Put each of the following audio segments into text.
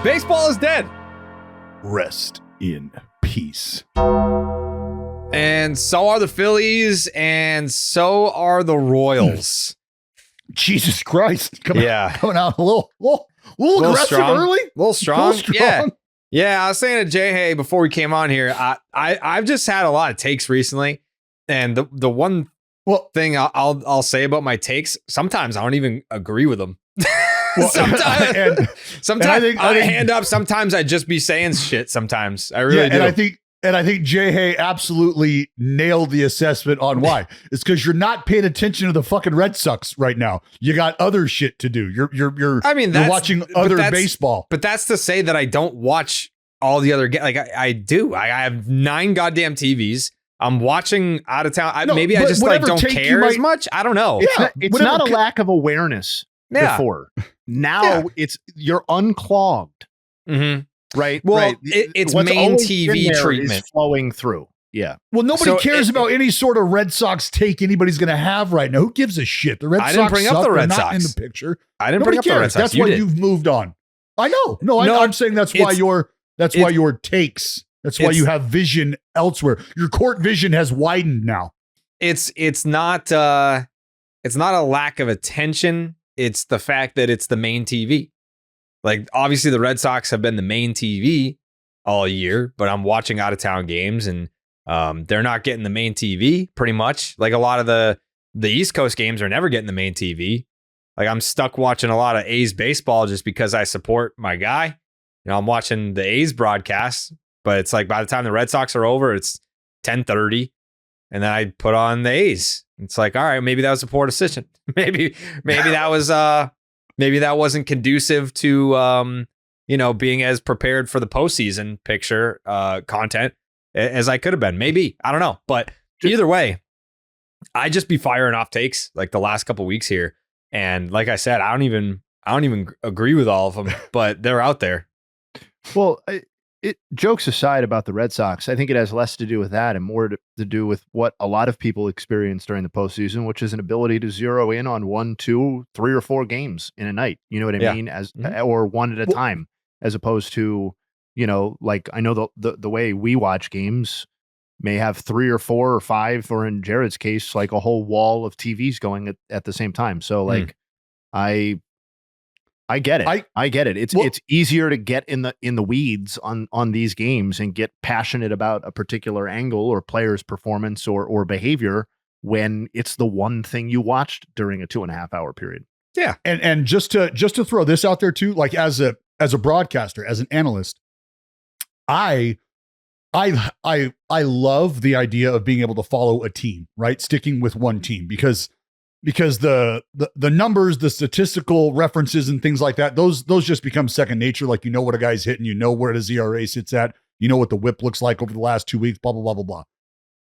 Baseball is dead. Rest in peace. And so are the Phillies, and so are the Royals. Jesus Christ. Coming out a little aggressive strong. early. A little strong. Yeah, I was saying to Jayhay before we came on here, I've just had a lot of takes recently. And the one thing I'll say about my takes, sometimes I don't even agree with them. Sometimes I think hand up. Sometimes I just be saying shit. Sometimes I really do. And I think Jayhay absolutely nailed the assessment on why. It's because you're not paying attention to the fucking Red Sox right now. You got other shit to do. You're watching other baseball. But that's to say that I don't watch all the other games. Like I do. I have 9 goddamn TVs. I'm watching out of town. Maybe I just don't care as much. I don't know. It's not a lack of awareness. Before now, you're unclogged. Mm-hmm. Right. Well, right. It's main TV treatment flowing through. Yeah. Well, nobody cares about any sort of Red Sox take anybody's going to have right now. Who gives a shit? The Red Sox didn't bring up the Red Sox. Not in the picture. I didn't bring up the Red Sox. That's why you've moved on. I know. No, I'm saying that's why your takes. That's why you have vision elsewhere. Your court vision has widened now. It's not a lack of attention. It's the fact that it's the main TV. Like, obviously, the Red Sox have been the main TV all year, but I'm watching out of town games, and they're not getting the main TV pretty much. Like, a lot of the East Coast games are never getting the main TV. Like, I'm stuck watching a lot of A's baseball just because I support my guy. You know, I'm watching the A's broadcast, but it's like by the time the Red Sox are over, it's 10:30, and then I put on the A's. It's like, all right, maybe that was a poor decision. maybe that was maybe that wasn't conducive to being as prepared for the postseason picture content as I could have been. Maybe, I don't know, but either way, I just be firing off takes like the last couple of weeks here, and like I said, I don't even agree with all of them, but they're out there. Well, jokes aside about the Red Sox, I think it has less to do with that and more to do with what a lot of people experience during the postseason, which is an ability to zero in on 1, 2, 3, or 4 games in a night. You know what I mean? Or one at a time, as opposed to, like I know the way we watch games may have 3 or 4 or 5, or in Jared's case, like a whole wall of TVs going at the same time. So like, I get it. I get it. It's easier to get in the weeds on these games and get passionate about a particular angle or player's performance or behavior when it's the one thing you watched during a 2.5 hour period. Yeah. And just to throw this out there too, like as a broadcaster, as an analyst, I love the idea of being able to follow a team, right? Sticking with one team because the numbers, the statistical references and things like that, those just become second nature. Like, what a guy's hitting, where his ERA sits at, what the whip looks like over the last 2 weeks, blah, blah, blah, blah, blah.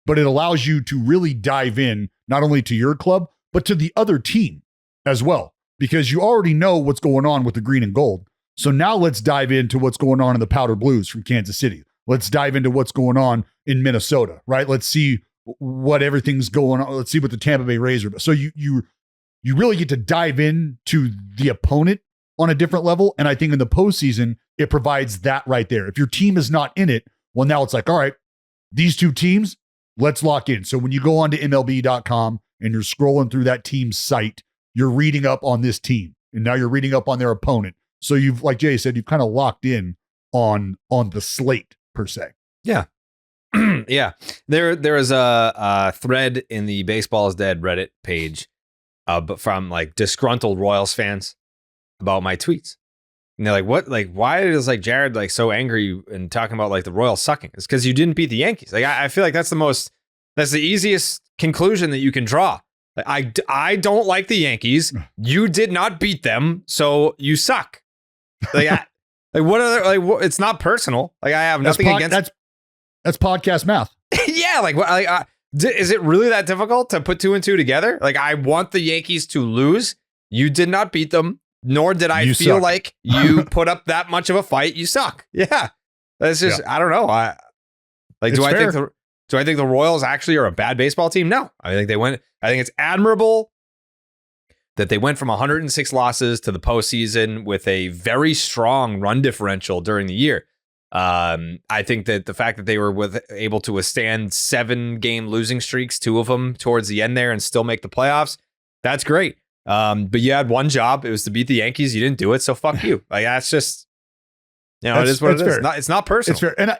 But it allows you to really dive in, not only to your club, but to the other team as well, because you already know what's going on with the green and gold. So now let's dive into what's going on in the Powder Blues from Kansas City. Let's dive into what's going on in Minnesota, right? Let's see what everything's going on. Let's see what the Tampa Bay Rays are. So you really get to dive in to the opponent on a different level. And I think in the postseason, it provides that right there. If your team is not in it, well, now it's like, all right, these two teams, let's lock in. So when you go on to MLB.com and you're scrolling through that team's site, you're reading up on this team, and now you're reading up on their opponent. So you've, like Jay said, you've kind of locked in on the slate per se. Yeah. Yeah, there is a thread in the Baseball is Dead Reddit page, but from like disgruntled Royals fans about my tweets. And they're like, "What? Like, why is like Jared like so angry and talking about like the Royals sucking? It's because you didn't beat the Yankees." Like, I feel like that's the easiest conclusion that you can draw. Like, I don't like the Yankees. You did not beat them, so you suck. Like, what other like? It's not personal. Like, I have nothing against. That's podcast math. Yeah, like is it really that difficult to put 2 and 2 together? Like, I want the Yankees to lose. You did not beat them, nor did I feel like you put up that much of a fight. You suck. Yeah, that's just I don't know. Do I think the Royals actually are a bad baseball team? No, I think they win. I think it's admirable that they went from 106 losses to the postseason with a very strong run differential during the year. I think that the fact that they were able to withstand 7-game losing streaks, 2 of them towards the end there, and still make the playoffs, that's great. But you had one job. It was to beat the Yankees. You didn't do it, so fuck you. Like, that's just, it is what it is. It's not personal. It's fair.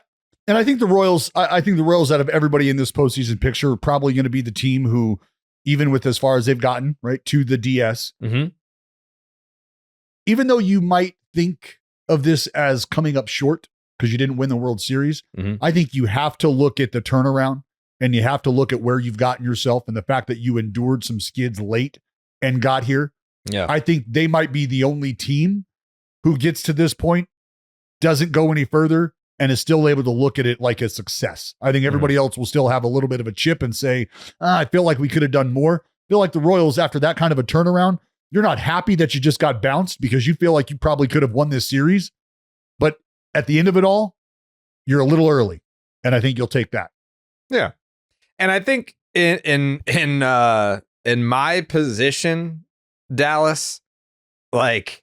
And I think the Royals, I think the Royals, out of everybody in this postseason picture, are probably going to be the team who, even with as far as they've gotten, right, to the DS, even though you might think of this as coming up short because you didn't win the World Series, I think you have to look at the turnaround, and you have to look at where you've gotten yourself and the fact that you endured some skids late and got here. Yeah. I think they might be the only team who gets to this point, doesn't go any further, and is still able to look at it like a success. I think everybody else will still have a little bit of a chip and say, I feel like we could have done more. I feel like the Royals, after that kind of a turnaround, you're not happy that you just got bounced because you feel like you probably could have won this series. But at the end of it all, you're a little early. And I think you'll take that. Yeah. And I think in my position, Dallas, like,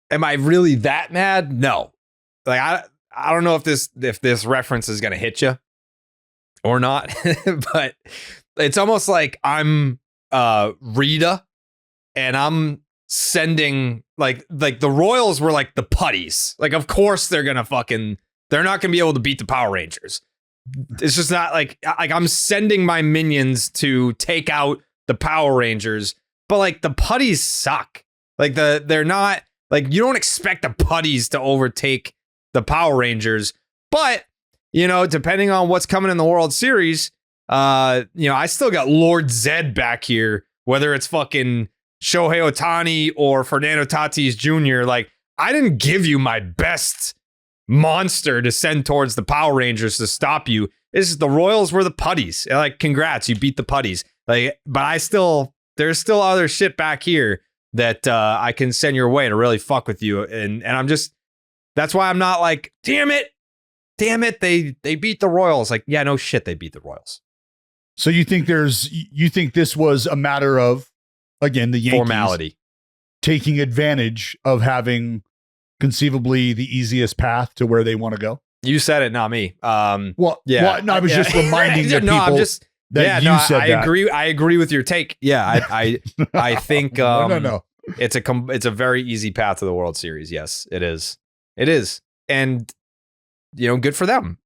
am I really that mad? No. Like, I don't know if this reference is going to hit you or not, but it's almost like I'm Rita, and I'm sending like the Royals were like the putties. Like, of course they're not going to be able to beat the Power Rangers. It's just not like I'm sending my minions to take out the Power Rangers, but like the putties suck. Like they're not, like, you don't expect the putties to overtake the Power Rangers, but depending on what's coming in the World Series, I still got Lord Zed back here, whether it's fucking Shohei Ohtani or Fernando Tatís Jr. Like, I didn't give you my best monster to send towards the Power Rangers to stop you. The Royals were the putties. Like, congrats, you beat the putties. Like, but there's still other shit back here that I can send your way to really fuck with you. And I'm just, that's why I'm not like, damn it, they beat the Royals. Like, yeah, no shit, they beat the Royals. So you think this was a matter of, again, the Yankees formality, taking advantage of having conceivably the easiest path to where they want to go? You said it, not me. I was just reminding the people that you said that. I agree with your take. Yeah, I think no. It's a very easy path to the World Series. Yes, it is. It is. And good for them.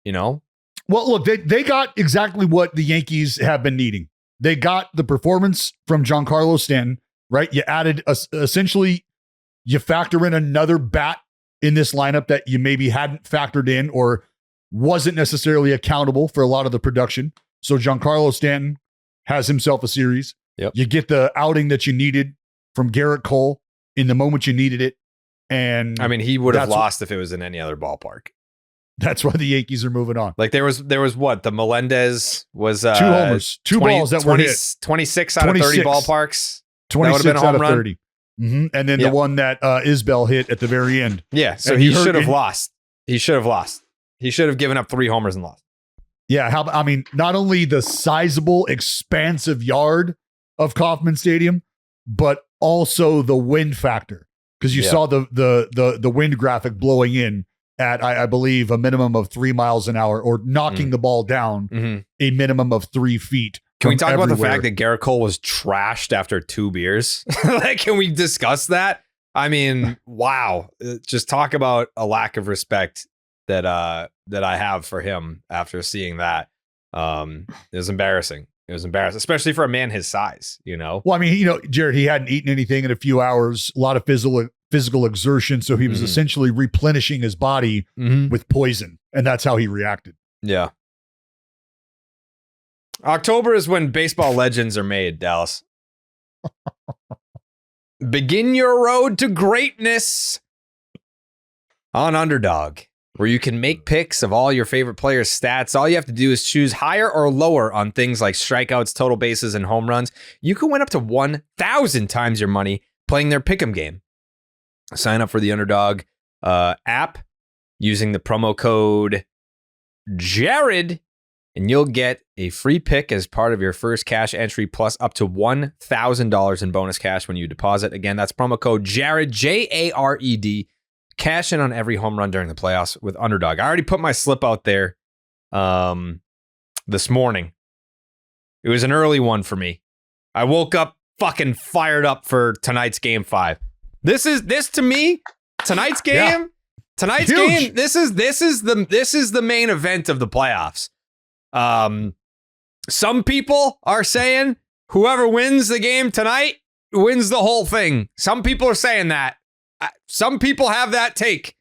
Well, look, they got exactly what the Yankees have been needing. They got the performance from Giancarlo Stanton, right? You added essentially, you factor in another bat in this lineup that you maybe hadn't factored in or wasn't necessarily accountable for a lot of the production. So Giancarlo Stanton has himself a series. Yep. You get the outing that you needed from Garrett Cole in the moment you needed it. And I mean, he would have lost if it was in any other ballpark. That's why the Yankees are moving on. Like, there was what? The Melendez was 2 homers, 2 balls that were hit. 26 out of 30 ballparks. 26 out of 30. Mm-hmm. And then the one that Isbell hit at the very end. Yeah, so he should have lost. He should have lost. He should have given up 3 homers and lost. Yeah, not only the sizable, expansive yard of Kauffman Stadium, but also the wind factor. Because you saw the wind graphic blowing in at, I believe, a minimum of 3 miles an hour, or knocking the ball down a minimum of 3 feet. Can we talk about the fact that Garrett Cole was trashed after 2 beers? Like, can we discuss that? I mean, wow. Just talk about a lack of respect that I have for him after seeing that. It was embarrassing. It was embarrassing, especially for a man his size, Well, I mean, Jared, he hadn't eaten anything in a few hours, a lot of physical exertion. So he was essentially replenishing his body with poison. And that's how he reacted. Yeah. October is when baseball legends are made, Dallas. Begin your road to greatness on Underdog, where you can make picks of all your favorite players' stats. All you have to do is choose higher or lower on things like strikeouts, total bases, and home runs. You can win up to 1,000 times your money playing their pick'em game. Sign up for the Underdog app using the promo code Jared and you'll get a free pick as part of your first cash entry, plus up to $1,000 in bonus cash when you deposit. Again, that's promo code Jared, Jared. Cash in on every home run during the playoffs with Underdog. I already put my slip out there this morning. It was an early one for me. I woke up fucking fired up for tonight's game 5. This to me, tonight's game. Yeah. Tonight's Huge. game. This is the main event of the playoffs. Some people are saying whoever wins the game tonight wins the whole thing. Some people are saying that. Some people have that take.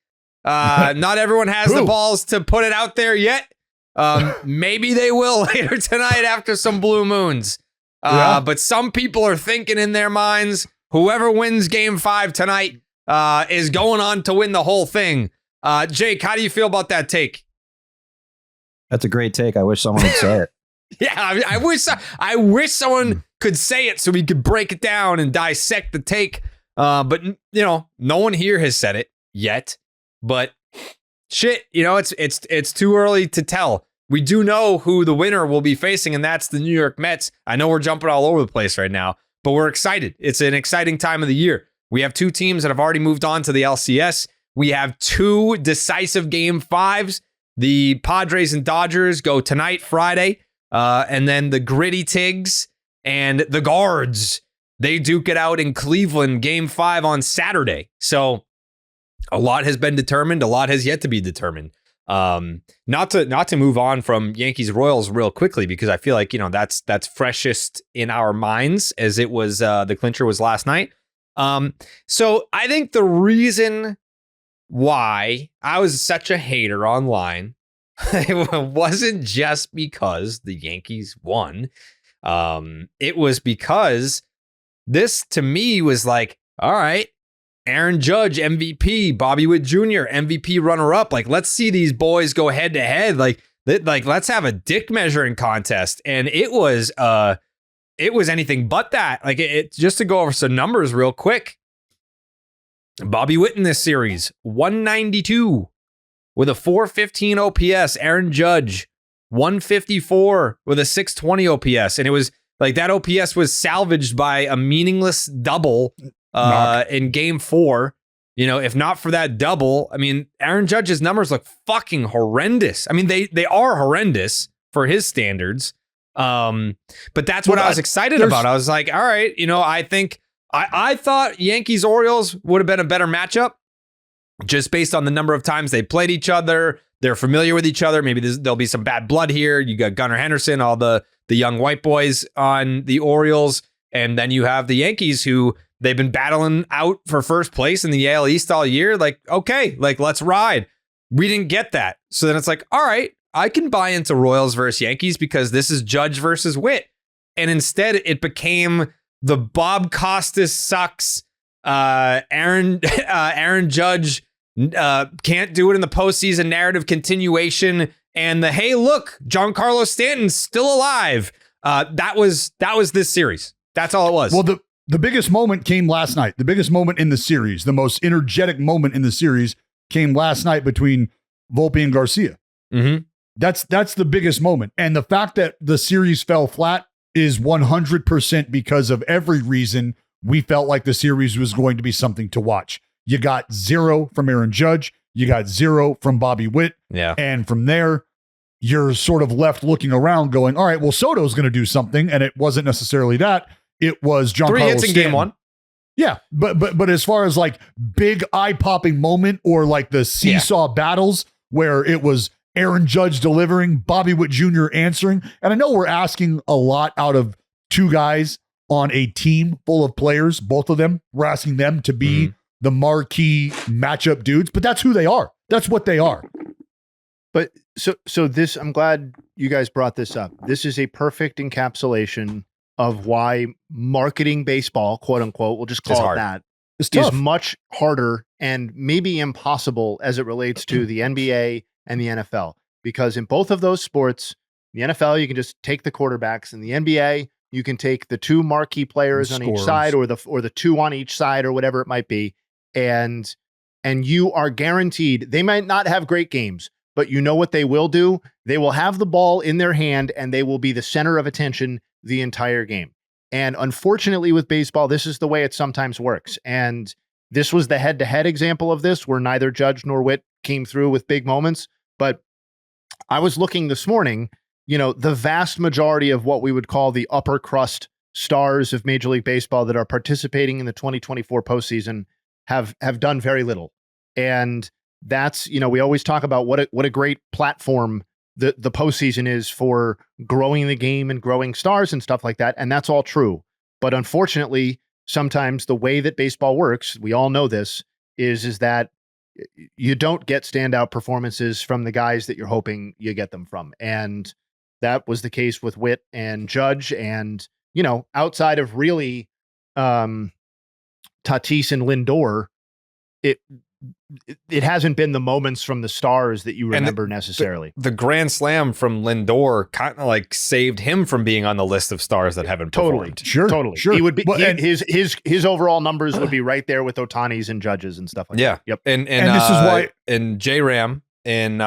Not everyone has the balls to put it out there yet. Maybe they will later tonight after some blue moons. But some people are thinking in their minds, whoever wins game 5 tonight is going on to win the whole thing. Jake, how do you feel about that take? That's a great take. I wish someone would say it. Yeah, I wish someone could say it so we could break it down and dissect the take. But no one here has said it yet. But shit, it's too early to tell. We do know who the winner will be facing, and that's the New York Mets. I know we're jumping all over the place right now, but we're excited. It's an exciting time of the year. We have 2 teams that have already moved on to the LCS. We have 2 decisive game 5s. The Padres and Dodgers go tonight, Friday, and then the Gritty Tigs and the Guards, they duke it out in Cleveland, game 5 on Saturday. So a lot has been determined. A lot has yet to be determined. Not to move on from Yankees Royals real quickly, because I feel like, that's freshest in our minds, as it was, the clincher was last night. So I think the reason why I was such a hater online, it wasn't just because the Yankees won. It was because this to me was like, all right, Aaron Judge, MVP, Bobby Witt Jr., MVP runner-up. Like, let's see these boys go head-to-head. Like, let's have a dick measuring contest. And it was anything but that. Like, it just to go over some numbers real quick. Bobby Witt in this series, 192 with a 415 OPS. Aaron Judge, 154 with a 620 OPS. And it was like that OPS was salvaged by a meaningless double in game 4. If not for that double, I mean, Aaron Judge's numbers look fucking horrendous. I mean, they are horrendous for his standards. But that's what I was excited about. I was like, all right, I think I thought Yankees Orioles would have been a better matchup just based on the number of times they played each other. They're familiar with each other. Maybe there'll be some bad blood here. You got Gunnar Henderson, all the young white boys on the Orioles. And then you have the Yankees, who they've been battling out for first place in the AL East all year. Like, okay, let's ride. We didn't get that. So then it's like, all right, I can buy into Royals versus Yankees because this is Judge versus Witt. And instead it became the Bob Costas sucks. Aaron Judge can't do it in the postseason narrative continuation. And the, hey, look, Giancarlo Stanton's still alive. That was this series. That's all it was. Well, the biggest moment came last night. The biggest moment in the series, the most energetic moment in the series came last night between Volpe and Garcia. Mm-hmm. That's the biggest moment. And the fact that the series fell flat is 100% because of every reason we felt like the series was going to be something to watch. You got 0 from Aaron Judge. You got 0 from Bobby Witt. Yeah. And from there, you're sort of left looking around going, all right, well, Soto's going to do something. And it wasn't necessarily that. It was Giancarlo 3 hits in Stanton. game 1. Yeah. But as far as like big eye-popping moment or like the seesaw battles where it was Aaron Judge delivering, Bobby Witt Jr. answering. And I know we're asking a lot out of 2 guys on a team full of players, both of them. We're asking them to be the marquee matchup dudes, but that's who they are. That's what they are. But so this, I'm glad you guys brought this up. This is a perfect encapsulation of why marketing baseball, quote unquote, we'll just call it that, is much harder and maybe impossible as it relates to the NBA and the NFL. Because in both of those sports, the NFL, you can just take the quarterbacks. In the NBA, you can take the 2 marquee players on each side, or the 2 on each side, or whatever it might be. And you are guaranteed, they might not have great games, but you know what they will do? They will have the ball in their hand and they will be the center of attention the entire game. And unfortunately with baseball, this is the way it sometimes works. And this was the head-to-head example of this, where neither Judge nor Witt came through with big moments. But I was looking this morning, the vast majority of what we would call the upper crust stars of Major League Baseball that are participating in the 2024 postseason have done very little. And that's, we always talk about what a great platform the postseason is for growing the game and growing stars and stuff like that. And that's all true. But unfortunately, sometimes the way that baseball works, we all know this, is that you don't get standout performances from the guys that you're hoping you get them from. And that was the case with Witt and Judge. And, outside of really Tatís and Lindor, it hasn't been the moments from the stars that you remember necessarily. The grand slam from Lindor kind of like saved him from being on the list of stars that haven't performed. Totally. He would be his overall numbers would be right there with Ohtani's and Judge's and stuff like that. Yep. And this is why in J-Ram in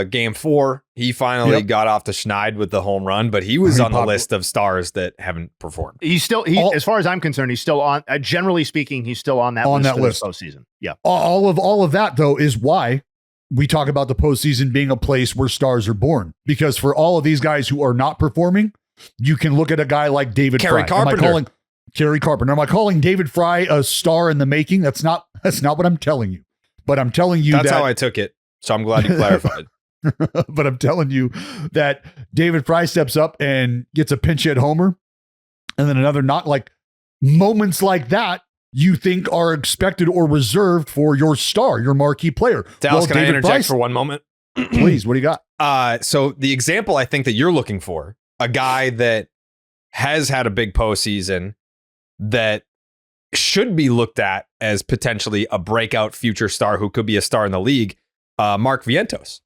game 4, he finally got off the schneid with the home run, but he was on the list of stars that haven't performed. He's still, as far as I'm concerned, he's still on, generally speaking, he's still on that list. Postseason. Yeah. All of that though is why we talk about the postseason being a place where stars are born, because for all of these guys who are not performing, you can look at a guy like David Fry. Kerry Carpenter. Am I calling David Fry a star in the making? That's not what I'm telling you, but I'm telling you that's how I took it. So I'm glad you clarified. But I'm telling you that David Fry steps up and gets a pinch hit homer, and then another knock. Like moments like that, you think are expected or reserved for your star, your marquee player. Dallas, can I interject for one moment? Please, what do you got? So the example I think that you're looking for, a guy that has had a big postseason that should be looked at as potentially a breakout future star who could be a star in the league. Mark Vientos.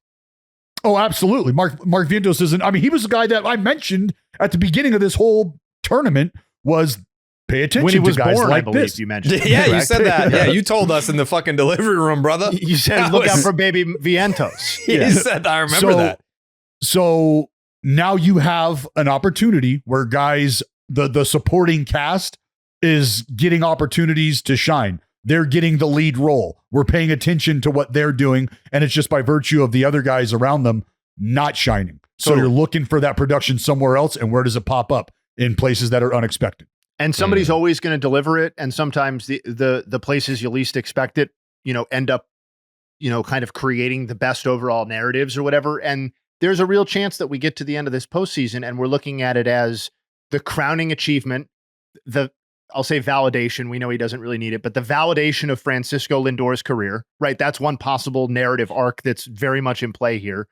Oh, absolutely. Mark Vientos isn't. I mean, he was the guy that I mentioned at the beginning of this whole tournament was pay attention when he was to guys born, like I believe this. You mentioned. Yeah, you said that. Yeah, you told us in the fucking delivery room, brother. You said look out for baby Vientos. You said I remember that. So now you have an opportunity where guys, the supporting cast is getting opportunities to shine. They're getting the lead role. We're paying attention to what they're doing, and it's just by virtue of the other guys around them not shining. So you're looking for that production somewhere else, and where does it pop up? In places that are unexpected. And somebody's always going to deliver it, and sometimes the places you least expect it, end up, kind of creating the best overall narratives or whatever. And there's a real chance that we get to the end of this postseason, and we're looking at it as the crowning achievement, I'll say validation. We know he doesn't really need it, but the validation of Francisco Lindor's career, right? That's one possible narrative arc that's very much in play here.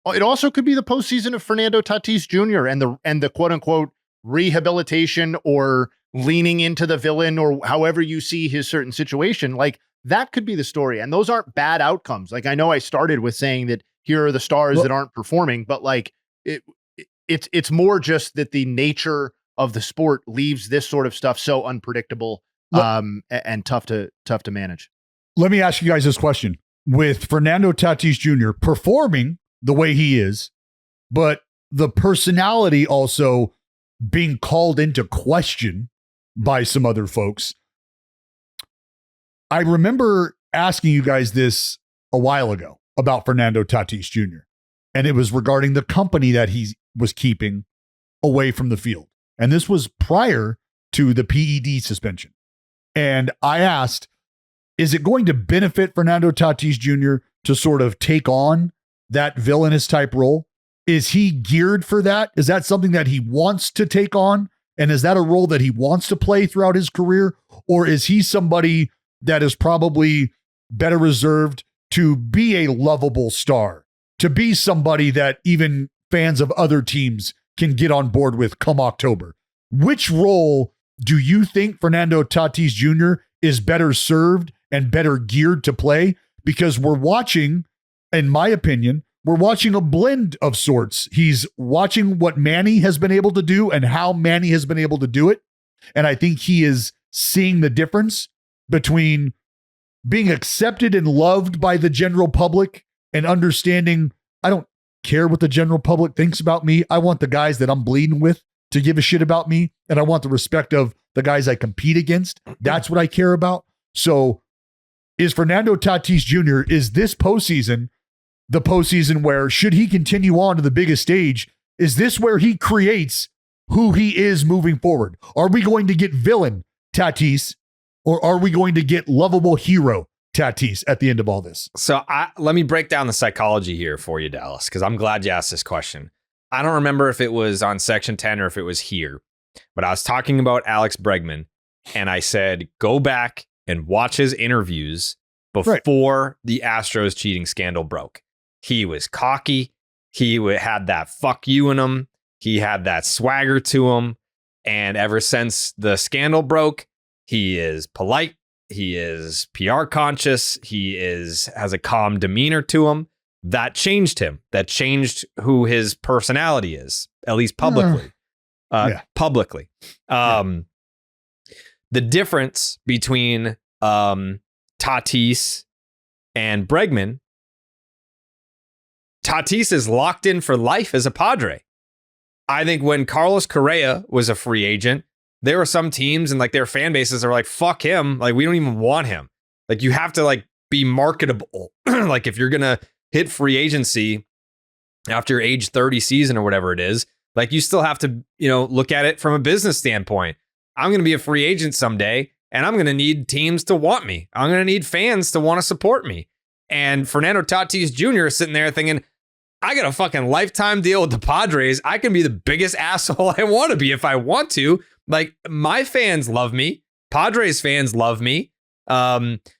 It also could be the postseason of Fernando Tatís Jr. and the quote unquote rehabilitation or leaning into the villain or however you see his certain situation. Like that could be the story. And those aren't bad outcomes. Like I know I started with saying that here are the stars that aren't performing, but like it's more just that the nature of the sport leaves this sort of stuff so unpredictable and tough to manage. Let me ask you guys this question. With Fernando Tatís Jr. performing the way he is, but the personality also being called into question by some other folks, I remember asking you guys this a while ago about Fernando Tatís Jr., and it was regarding the company that he was keeping away from the field. And this was prior to the PED suspension. And I asked, is it going to benefit Fernando Tatís Jr. to sort of take on that villainous type role? Is he geared for that? Is that something that he wants to take on? And is that a role that he wants to play throughout his career? Or is he somebody that is probably better reserved to be a lovable star, to be somebody that even fans of other teams can get on board with come October? Which role do you think Fernando Tatís Jr. is better served and better geared to play? Because we're watching, in my opinion, we're watching a blend of sorts. He's watching what Manny has been able to do and how Manny has been able to do it. And I think he is seeing the difference between being accepted and loved by the general public and understanding care what the general public thinks about me. I want the guys that I'm bleeding with to give a shit about me. And I want the respect of the guys I compete against. That's what I care about. So is Fernando Tatís Jr., is this postseason the postseason where, should he continue on to the biggest stage, is this where he creates who he is moving forward? Are we going to get villain Tatís, or are we going to get lovable hero Tatís at the end of all this? So let me break down the psychology here for you, Dallas, because I'm glad you asked this question. I don't remember if it was on Section 10 or if it was here, but I was talking about Alex Bregman, and I said, go back and watch his interviews before the Astros cheating scandal broke. He was cocky. He had that fuck you in him. He had that swagger to him. And ever since the scandal broke, he is polite. He is PR conscious. He has a calm demeanor to him. That changed him. That changed who his personality is, at least publicly. Publicly. The difference between Tatís and Bregman, Tatís is locked in for life as a Padre. I think when Carlos Correa was a free agent, there were some teams and like their fan bases are like, fuck him. Like, we don't even want him. Like, you have to like be marketable. Like, if you're going to hit free agency after your age 30 season or whatever it is, like, you still have to, look at it from a business standpoint. I'm going to be a free agent someday, and I'm going to need teams to want me. I'm going to need fans to want to support me. And Fernando Tatís Jr. is sitting there thinking, I got a fucking lifetime deal with the Padres. I can be the biggest asshole I want to be if I want to. Like, my fans love me. Padres fans love me.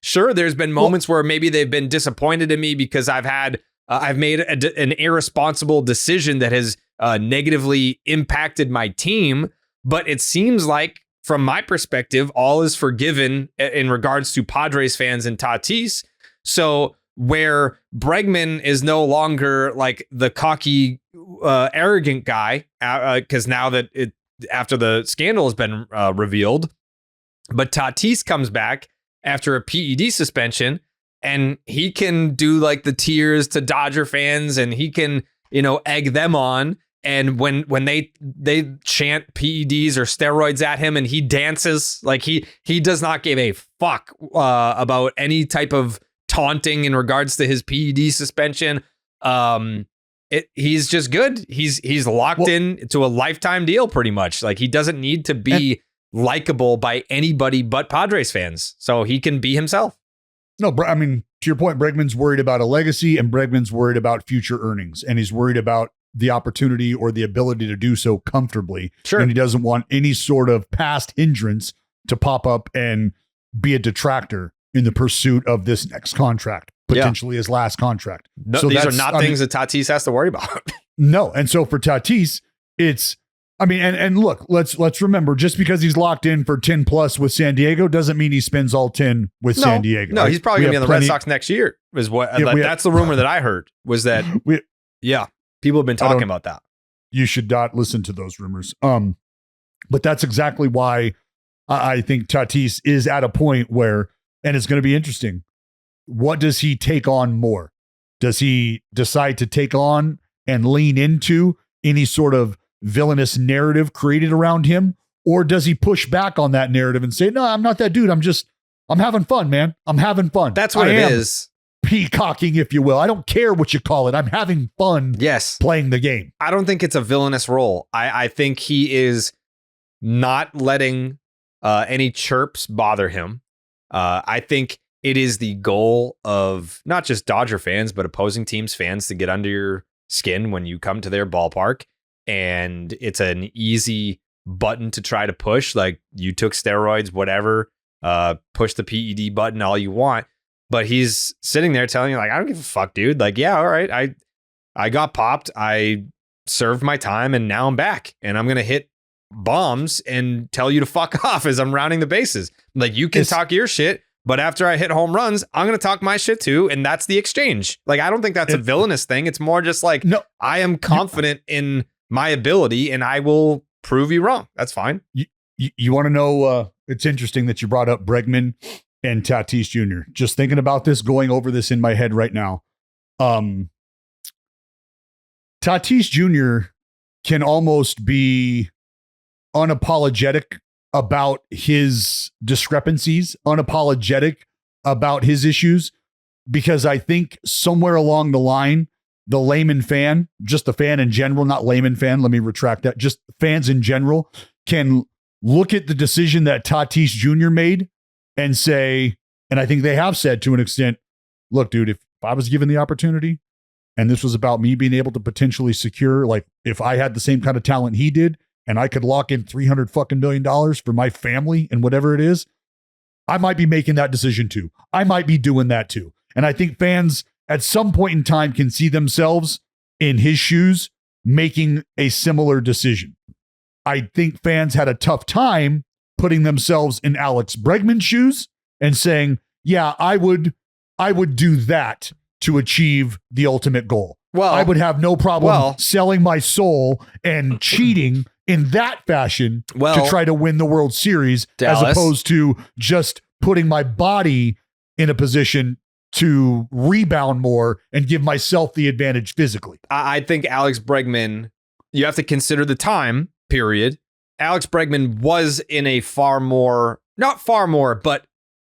Sure, there's been moments where maybe they've been disappointed in me because I've made an irresponsible decision that has negatively impacted my team. But it seems like, from my perspective, all is forgiven in regards to Padres fans and Tatís. So where Bregman is no longer like the cocky, arrogant guy, because now that after the scandal has been revealed, but Tatís comes back after a PED suspension, and he can do like the tears to Dodger fans, and he can, egg them on. And when they chant PEDs or steroids at him and he dances, like he does not give a fuck about any type of taunting in regards to his PED suspension. He's just good. He's locked in to a lifetime deal pretty much. Like, he doesn't need to be likable by anybody but Padres fans. So he can be himself. No, I mean, to your point, Bregman's worried about a legacy, and Bregman's worried about future earnings, and he's worried about the opportunity or the ability to do so comfortably. Sure. And he doesn't want any sort of past hindrance to pop up and be a detractor in the pursuit of this next contract, potentially his last contract. No, so these are not things that Tatís has to worry about. No. And so for Tatís, it's, and look, let's remember, just because he's locked in for 10 plus with San Diego doesn't mean he spends all 10 with San Diego. No, right? He's probably going to be on the Red Sox next year is what, that's the rumor that I heard was that, people have been talking about that. You should not listen to those rumors. But that's exactly why I think Tatís is at a point where, and it's going to be interesting. What does he take on more? Does he decide to take on and lean into any sort of villainous narrative created around him? Or does he push back on that narrative and say, no, I'm not that dude. I'm having fun, man. I'm having fun. That's what it is. Peacocking, if you will. I don't care what you call it. I'm having fun playing the game. I don't think it's a villainous role. I think he is not letting any chirps bother him. I think it is the goal of not just Dodger fans, but opposing teams' fans to get under your skin when you come to their ballpark. And it's an easy button to try to push. Like, you took steroids, whatever, push the PED button all you want. But he's sitting there telling you, like, I don't give a fuck, dude. Like, yeah, all right. I got popped. I served my time, and now I'm back. And I'm going to hit bombs and tell you to fuck off as I'm rounding the bases. Like, you can talk your shit, but after I hit home runs, I'm going to talk my shit too. And that's the exchange. Like, I don't think that's a villainous thing. It's more just like, no, I am confident in my ability, and I will prove you wrong. That's fine. You want to know, it's interesting that you brought up Bregman and Tatís Jr. Just thinking about this, going over this in my head right now. Tatís Jr. can almost be unapologetic about his discrepancies, unapologetic about his issues, because I think somewhere along the line, the layman fan, just the fan in general, not layman fan, let me retract that, just fans in general can look at the decision that Tatís Jr. made and say, and I think they have said to an extent, look, dude, if I was given the opportunity and this was about me being able to potentially secure, like if I had the same kind of talent he did and I could lock in $300 million for my family and whatever it is, I might be making that decision too. I might be doing that too. And I think fans at some point in time can see themselves in his shoes making a similar decision. I think fans had a tough time putting themselves in Alex Bregman's shoes and saying, yeah, I would do that to achieve the ultimate goal. Well, I would have no problem selling my soul and cheating in that fashion to try to win the World Series, Dallas, as opposed to just putting my body in a position to rebound more and give myself the advantage physically. I think Alex Bregman, you have to consider the time period. Alex Bregman was in a far more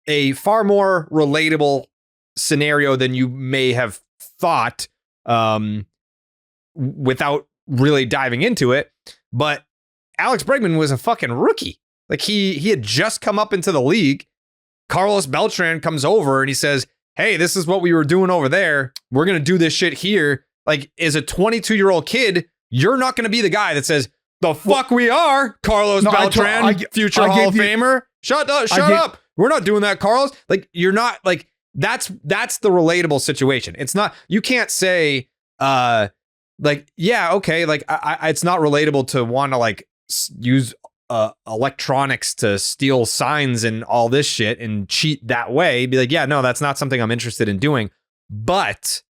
relatable scenario than you may have thought without really diving into it. But Alex Bregman was a fucking rookie. Like he had just come up into the league. Carlos Beltran comes over and he says, hey, this is what we were doing over there. We're going to do this shit here. Like, as a 22-year-old kid, you're not going to be the guy that says, the fuck we are, Carlos Beltran, future Hall of Famer. Shut up. We're not doing that, Carlos. Like, you're not, like, that's the relatable situation. It's not, you can't say, like, yeah, okay, like, it's not relatable to want to, like, use electronics to steal signs and all this shit and cheat that way. Be like, yeah, no, that's not something I'm interested in doing. But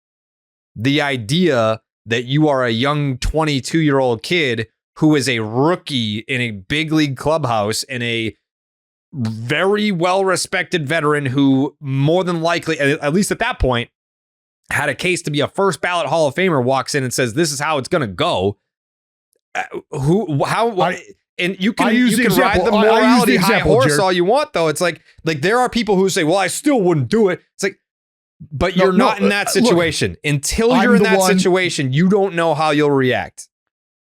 the idea that you are a young 22-year-old kid who is a rookie in a big league clubhouse and a very well-respected veteran who more than likely, at least at that point, had a case to be a first ballot Hall of Famer, walks in and says, this is how it's going to go. And you can ride the morality high horse, Jared, all you want, though. It's like there are people who say, well, I still wouldn't do it. It's like, but you're not in that situation. Look, until you're in that situation, you don't know how you'll react.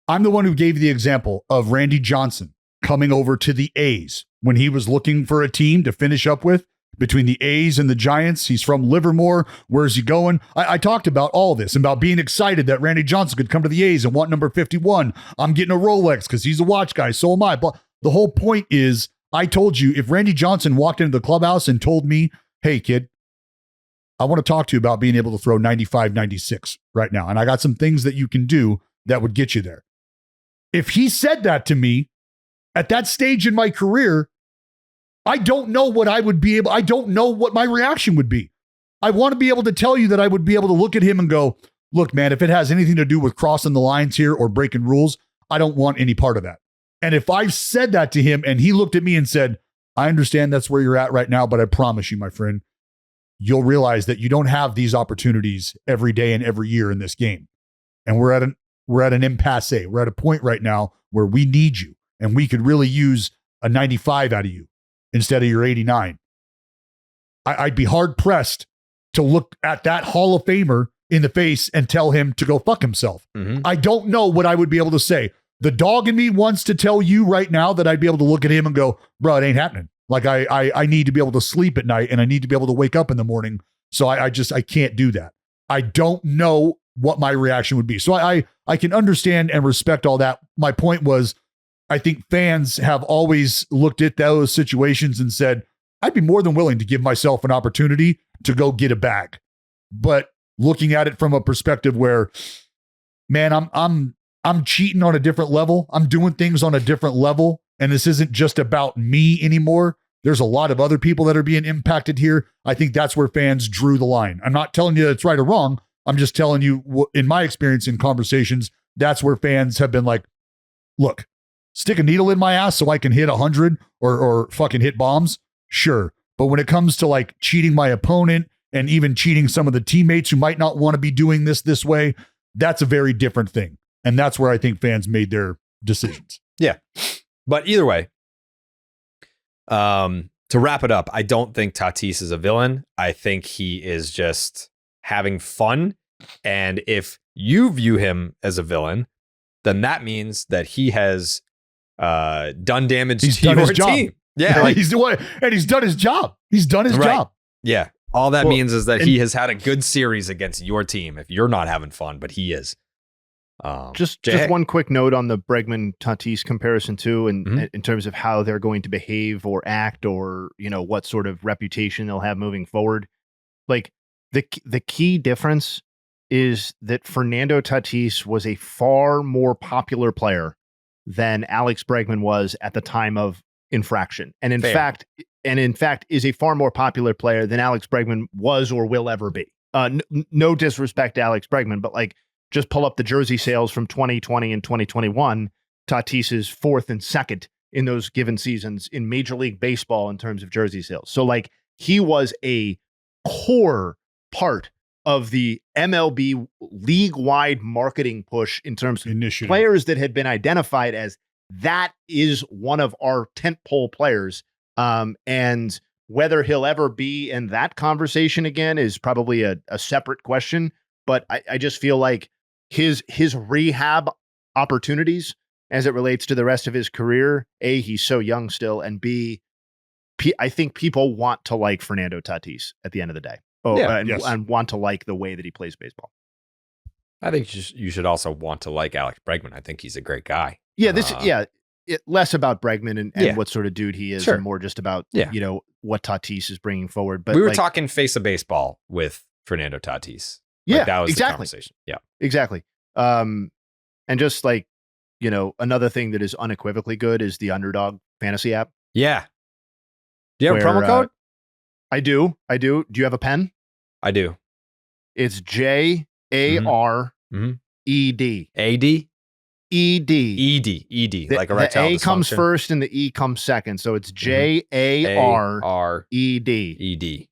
I'm the one who gave the example of Randy Johnson coming over to the A's when he was looking for a team to finish up with between the A's and the Giants. He's from Livermore. Where's he going? I talked about all this, about being excited that Randy Johnson could come to the A's and want number 51. I'm getting a Rolex because he's a watch guy. So am I. But the whole point is, I told you, if Randy Johnson walked into the clubhouse and told me, hey, kid, I want to talk to you about being able to throw 95, 96 right now, and I got some things that you can do that would get you there. If he said that to me at that stage in my career, I don't know what I don't know what my reaction would be. I want to be able to tell you that I would be able to look at him and go, look, man, if it has anything to do with crossing the lines here or breaking rules, I don't want any part of that. And if I said that to him and he looked at me and said, I understand that's where you're at right now, but I promise you, my friend, you'll realize that you don't have these opportunities every day and every year in this game. And we're at an impasse. We're at a point right now where we need you and we could really use a 95 out of you instead of your 89. I'd be hard pressed to look at that Hall of Famer in the face and tell him to go fuck himself. Mm-hmm. I don't know what I would be able to say. The dog in me wants to tell you right now that I'd be able to look at him and go, bro, it ain't happening. Like I need to be able to sleep at night and I need to be able to wake up in the morning. So I can't do that. I don't know what my reaction would be. So I can understand and respect all that. My point was, I think fans have always looked at those situations and said, I'd be more than willing to give myself an opportunity to go get a bag. But looking at it from a perspective where, man, I'm cheating on a different level. I'm doing things on a different level. And this isn't just about me anymore. There's a lot of other people that are being impacted here. I think that's where fans drew the line. I'm not telling you it's right or wrong. I'm just telling you, in my experience in conversations, that's where fans have been like, look, stick a needle in my ass so I can hit 100 or fucking hit bombs. Sure. But when it comes to like cheating my opponent and even cheating some of the teammates who might not want to be doing this way, that's a very different thing. And that's where I think fans made their decisions. But either way, to wrap it up, I don't think Tatís is a villain. I think he is just having fun. And if you view him as a villain, then that means that he has done damage to your team. Yeah, like, he's done his job. He's done his job. Yeah. All that means is that he has had a good series against your team if you're not having fun, but he is. Just one quick note on the Bregman-Tatís comparison too, and in terms of how they're going to behave or act, or what sort of reputation they'll have moving forward. Like the key difference is that Fernando Tatís was a far more popular player than Alex Bregman was at the time of infraction, and in fact is a far more popular player than Alex Bregman was or will ever be. No disrespect to Alex Bregman, but like, just pull up the jersey sales from 2020 and 2021. Tatís is 4th and 2nd in those given seasons in Major League Baseball in terms of jersey sales. So like, he was a core part of the MLB league-wide marketing push in terms of players that had been identified as that is one of our tentpole players. And whether he'll ever be in that conversation again is probably a separate question. But I just feel like his rehab opportunities as it relates to the rest of his career, A, he's so young still, and B, I think people want to like Fernando Tatís at the end of the day. And want to like the way that he plays baseball. I think you should also want to like Alex Bregman. I think he's a great guy. Yeah, less about Bregman and what sort of dude he is, and more just about what Tatís is bringing forward. But we were talking face of baseball with Fernando Tatís. Yeah, that was exactly. the conversation. Yeah, exactly. And just like, another thing that is unequivocally good is the Underdog fantasy app. Yeah. Do you have a promo code? I do. Do you have a pen? I do. It's JARED. AD? ED. Like erectile dysfunction. A comes dysfunction. first and the E comes second. So it's JARED.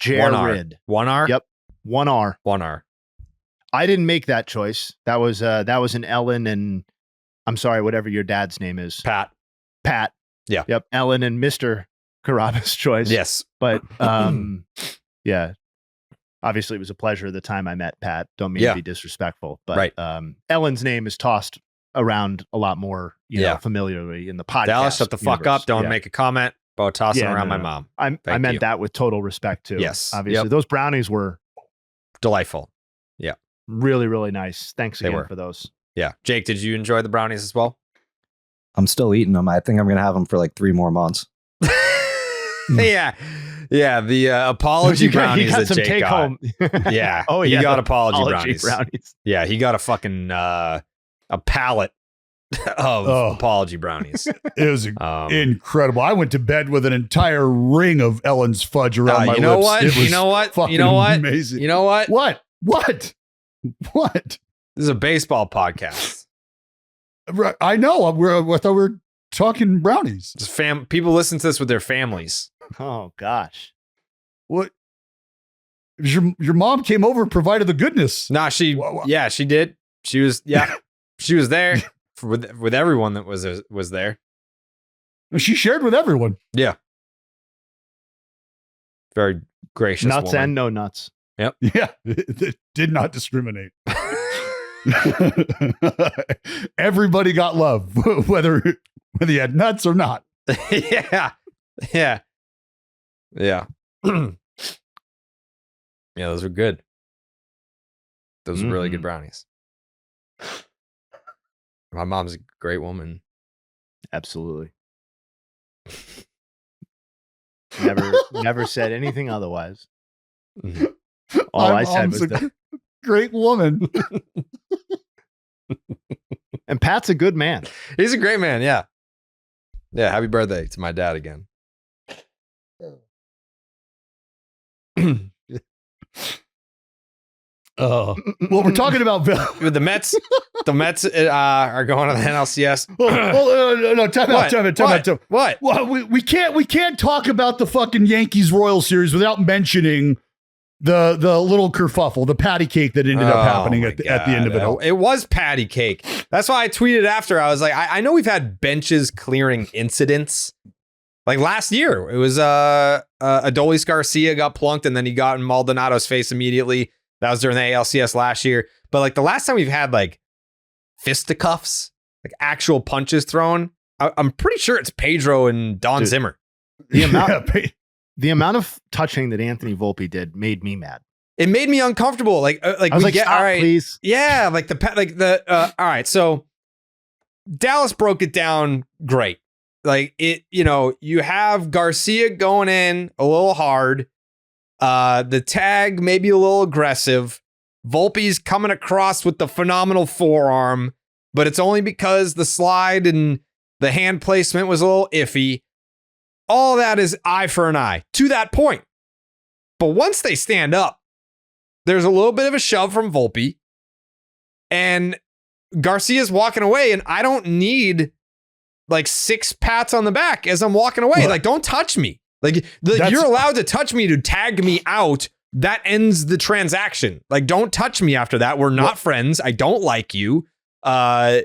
Jared. One R? Yep. One R. I didn't make that choice. That was an Ellen and I'm sorry, whatever your dad's name is. Pat. Yeah. Yep. Ellen and Mr. Carrabba's choice. Yes. But yeah. Obviously it was a pleasure the time I met Pat. Don't mean to be disrespectful, but Ellen's name is tossed around a lot more, familiarly in the podcast. Dallas, shut the fuck universe. up. Don't make a comment about tossing around my mom. I meant that with total respect too. Yes. Obviously. Those brownies were delightful. Yeah. Really, really nice. Thanks again for those. Yeah. Jake, did you enjoy the brownies as well? I'm still eating them. I think I'm going to have them for like 3 more months. Yeah. The apology brownies that Jake got. Home. Yeah. Oh, he yeah. got apology brownies. Yeah. He got a fucking a pallet of apology brownies. It was incredible. I went to bed with an entire ring of Ellen's fudge around my lips. You know what? Amazing. You know what? What? This is a baseball podcast. I know. I thought we were talking brownies. People listen to this with their families. Oh gosh. What? Your mom came over and provided the goodness. Nah, she did. She was she was there with everyone that was there. She shared with everyone. Yeah. Very gracious. Nuts woman. and no nuts. Yep. Yeah. It did not discriminate. Everybody got love, whether you had nuts or not. Yeah. Yeah, those were good. Those were really good brownies. My mom's a great woman. Absolutely. Never said anything otherwise. All I said was that great woman. And Pat's a good man. He's a great man. Yeah. Yeah. Happy birthday to my dad again. Well, we're talking about the Mets. The Mets are going to the NLCS. No, time out. What? Well, we can't talk about the fucking Yankees Royals series without mentioning the little kerfuffle, the patty cake that ended up happening at the end of it all. It was patty cake. That's why I tweeted after. I was like, I know we've had benches clearing incidents. Like last year, it was Adolis Garcia got plunked and then he got in Maldonado's face immediately. That was during the ALCS last year. But like the last time we've had like fisticuffs, like actual punches thrown, I'm pretty sure it's Pedro and Don Zimmer. The amount of touching that Anthony Volpe did made me mad. It made me uncomfortable. Like I was like, stop, all right, please. Yeah, all right. So Dallas broke it down great. Like you have Garcia going in a little hard. The tag maybe a little aggressive. Volpe's coming across with the phenomenal forearm, but it's only because the slide and the hand placement was a little iffy. All that is eye for an eye to that point. But once they stand up, there's a little bit of a shove from Volpe and Garcia's walking away. And I don't need like 6 pats on the back as I'm walking away. Well, like, don't touch me. Like you're allowed to touch me to tag me out. That ends the transaction. Like, don't touch me after that. We're not friends. I don't like you. Maga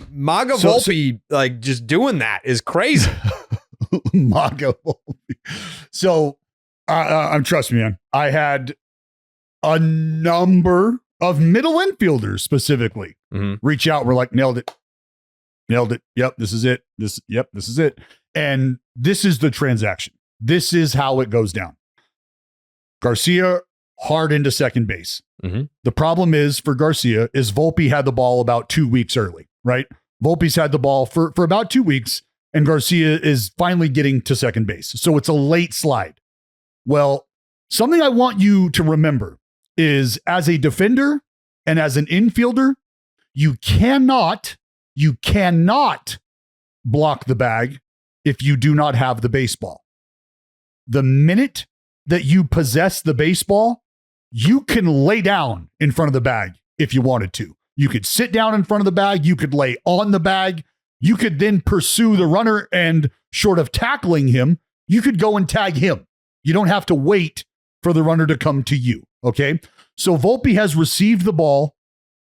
Volpe, like just doing that is crazy. Maga Volpe. So, trust me, man. I had a number of middle infielders specifically reach out. We're like, nailed it. Yep, this is it. This is it. And this is the transaction. This is how it goes down. Garcia hard into second base. The problem is for Garcia is Volpe had the ball about 2 weeks early, right? Volpe's had the ball for about 2 weeks and Garcia is finally getting to second base. So it's a late slide. Well, something I want you to remember is as a defender and as an infielder, you cannot block the bag if you do not have the baseball. The minute that you possess the baseball, you can lay down in front of the bag if you wanted to. You could sit down in front of the bag. You could lay on the bag. You could then pursue the runner and short of tackling him, you could go and tag him. You don't have to wait for the runner to come to you. Okay. So Volpe has received the ball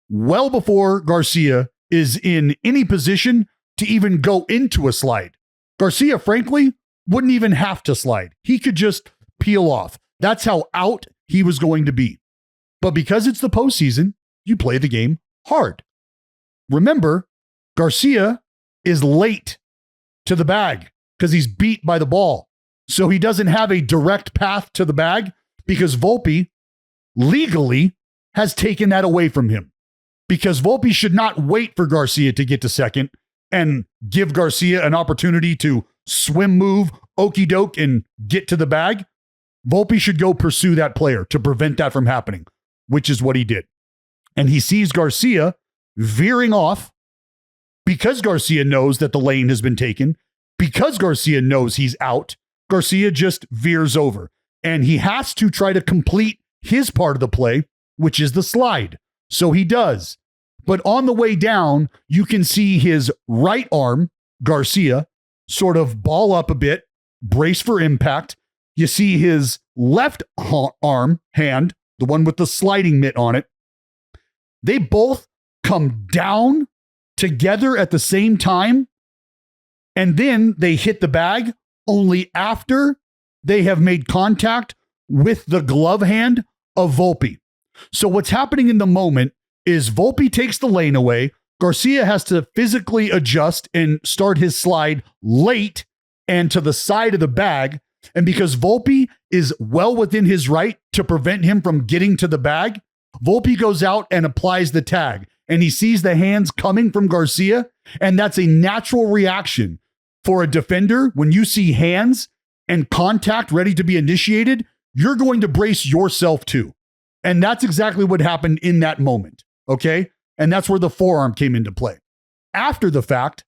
well before Garcia is in any position to even go into a slide. Garcia, frankly, wouldn't even have to slide. He could just peel off. That's how out he was going to be. But because it's the postseason, you play the game hard. Remember, Garcia is late to the bag because he's beat by the ball. So he doesn't have a direct path to the bag because Volpe legally has taken that away from him. Because Volpe should not wait for Garcia to get to second and give Garcia an opportunity to swim move, okey doke, and get to the bag. Volpe should go pursue that player to prevent that from happening, which is what he did. And he sees Garcia veering off because Garcia knows that the lane has been taken, because Garcia knows he's out. Garcia just veers over and he has to try to complete his part of the play, which is the slide. So he does. But on the way down, you can see his right arm, Garcia, sort of ball up a bit, brace for impact. You see his left hand, the one with the sliding mitt on it. They both come down together at the same time, and then they hit the bag only after they have made contact with the glove hand of Volpe. So what's happening in the moment is Volpe takes the lane away. Garcia has to physically adjust and start his slide late and to the side of the bag. And because Volpe is well within his right to prevent him from getting to the bag, Volpe goes out and applies the tag. And he sees the hands coming from Garcia. And that's a natural reaction for a defender. When you see hands and contact ready to be initiated, you're going to brace yourself too. And that's exactly what happened in that moment. Okay. And that's where the forearm came into play. After the fact,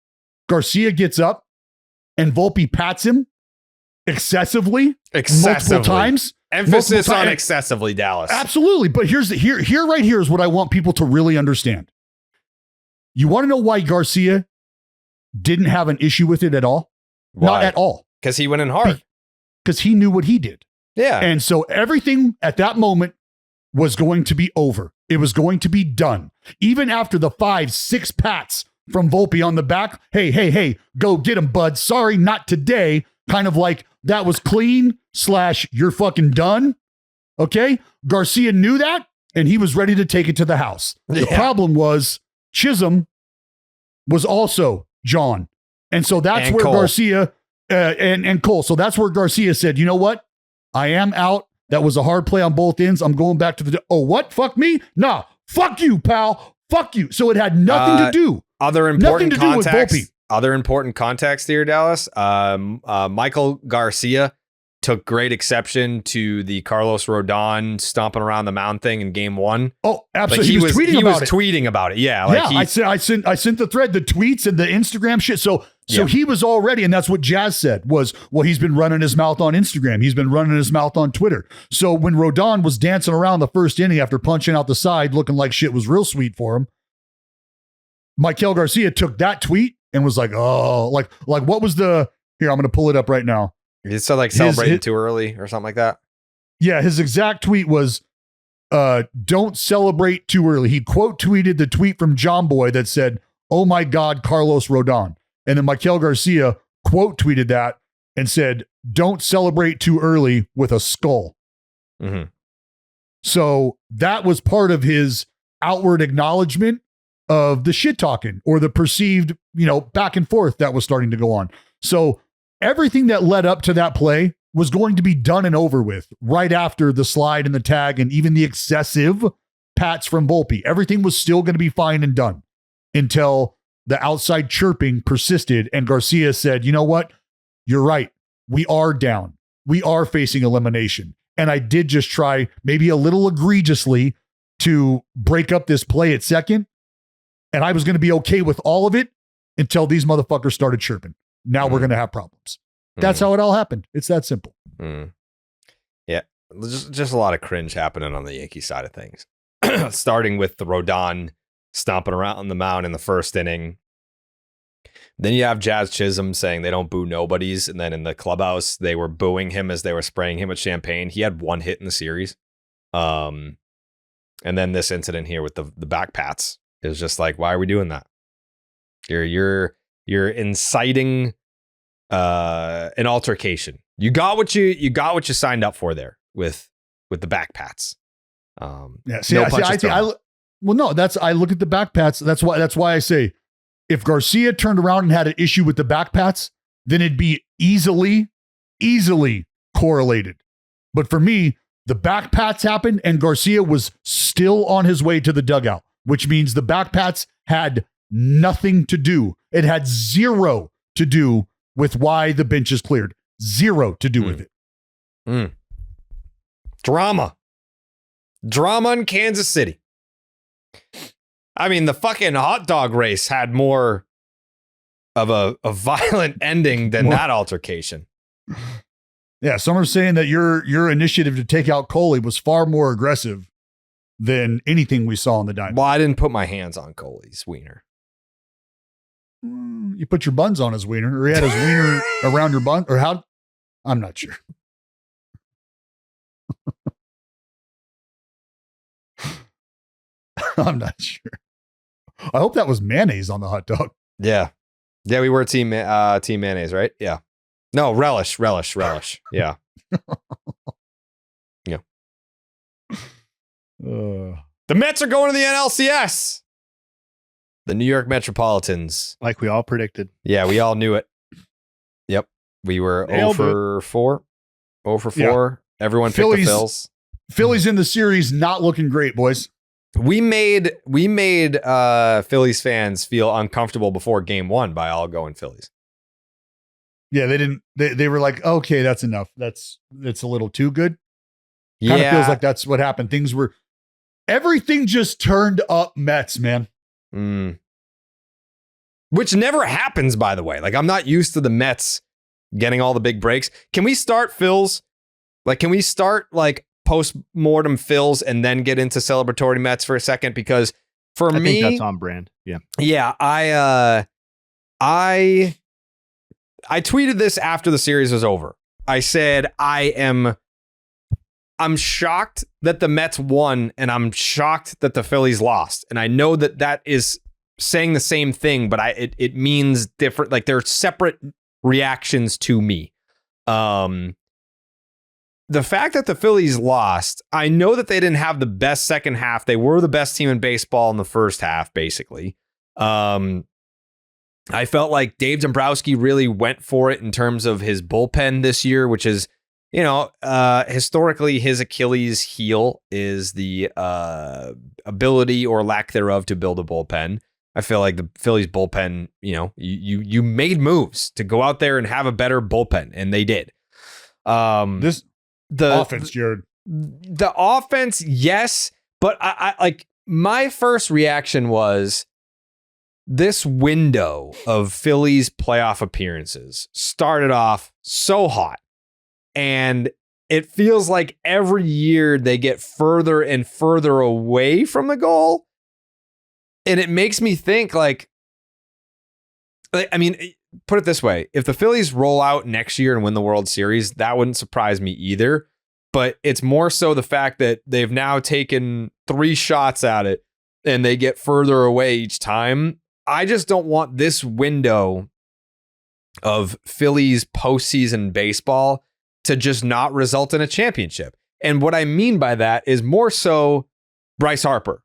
Garcia gets up and Volpe pats him excessively. Multiple times. Emphasis on excessively, Dallas. Absolutely. But here right here is what I want people to really understand. You want to know why Garcia didn't have an issue with it at all? Why? Not at all. Because he went in hard. Because he knew what he did. Yeah. And so everything at that moment was going to be over. It was going to be done. Even after the 5-6 pats from Volpe on the back, hey, go get him, bud. Sorry, not today. Kind of like that was clean / you're fucking done. Okay? Garcia knew that, and he was ready to take it to the house. The problem was Chisholm was also John. And so that's And where Cole. Garcia and Cole. So that's where Garcia said, you know what? I am out. That was a hard play on both ends. I'm going back to the, oh, what? Fuck me? Nah, fuck you, pal. Fuck you. So it had nothing to do. Other important Nothing to do with context. Volpe. Other important context here, Dallas. Michael Garcia took great exception to the Carlos Rodon stomping around the mound thing in Game 1. Oh, Like absolutely. He was tweeting about it. Yeah, I sent the thread, the tweets and the Instagram shit. So he was already, and that's what Jazz said was, well, he's been running his mouth on Instagram. He's been running his mouth on Twitter. So when Rodon was dancing around the first inning after punching out the side, looking like shit was real sweet for him, Michael Garcia took that tweet and was like, oh, like what was the, here, I'm going to pull it up right now. He said like celebrating too early or something like that. Yeah, his exact tweet was, don't celebrate too early. He quote tweeted the tweet from John Boy that said, oh my God, Carlos Rodon. And then Michael Garcia quote tweeted that and said, don't celebrate too early with a skull. Mm-hmm. So that was part of his outward acknowledgement of the shit talking or the perceived, back and forth that was starting to go on. So everything that led up to that play was going to be done and over with right after the slide and the tag and even the excessive pats from Volpe. Everything was still going to be fine and done until the outside chirping persisted and Garcia said, you know what? You're right. We are down. We are facing elimination. And I did just try maybe a little egregiously to break up this play at second. And I was going to be okay with all of it until these motherfuckers started chirping. Now we're going to have problems. That's how it all happened. It's that simple. Yeah. Just a lot of cringe happening on the Yankee side of things. Starting with the Rodon stomping around on the mound in the first inning. Then you have Jazz Chisholm saying they don't boo nobodies. And then in the clubhouse, they were booing him as they were spraying him with champagne. He had 1 hit in the series. And then this incident here with the back pats is just like, why are we doing that? You're inciting an altercation. You got what you signed up for there with the back pats. I look at the back pats. That's why I say if Garcia turned around and had an issue with the back pats, then it'd be easily correlated. But for me, the back pats happened and Garcia was still on his way to the dugout, which means the back pats had nothing to do. It had zero to do with why the bench is cleared. Zero to do with it. Drama in Kansas City. I mean, the fucking hot dog race had more of a violent ending than that altercation. Yeah, some are saying that your initiative to take out Coley was far more aggressive than anything we saw in the diamond. Well, I didn't put my hands on Coley's wiener. You put your buns on his wiener, or he had his wiener around your bun, or how? I'm not sure. I'm not sure. I hope that was mayonnaise on the hot dog. Yeah. Yeah, we were team mayonnaise, right? Yeah. No, relish. Yeah. Yeah. The Mets are going to the NLCS. The New York Metropolitans. Like we all predicted. Yeah, we all knew it. Yep. We were 0 for 4. 0 for 4. Yeah. Everyone picked the Phils. Phillies in the series not looking great, boys. We made Phillies fans feel uncomfortable before Game 1 by all going Phillies. Yeah, they didn't. They were like, okay, that's enough. It's a little too good. Kind of feels like that's what happened. Everything just turned up Mets, man. Which never happens, by the way. Like, I'm not used to the Mets getting all the big breaks. Can we start Phils? Like, can we start like post-mortem Phils and then get into celebratory Mets for a second? Because for me, I think that's on brand. Yeah. Yeah. I tweeted this after the series was over. I said, I am I'm shocked that the Mets won, and I'm shocked that the Phillies lost. And I know that that is saying the same thing, but it means different. Like, they're separate reactions to me. The fact that the Phillies lost, I know that they didn't have the best second half. They were the best team in baseball in the first half, basically. I felt like Dave Dombrowski really went for it in terms of his bullpen this year, which is, historically his Achilles heel is the ability or lack thereof to build a bullpen. I feel like the Phillies bullpen, you made moves to go out there and have a better bullpen, and they did. The offense, Jared. The offense, yes, but I like, my first reaction was this window of Phillies playoff appearances started off so hot, and it feels like every year they get further and further away from the goal. And it makes me think, like, I mean, put it this way. If the Phillies roll out next year and win the World Series, that wouldn't surprise me either. But it's more so the fact that they've now taken 3 shots at it and they get further away each time. I just don't want this window of Phillies postseason baseball to just not result in a championship. And what I mean by that is more so Bryce Harper.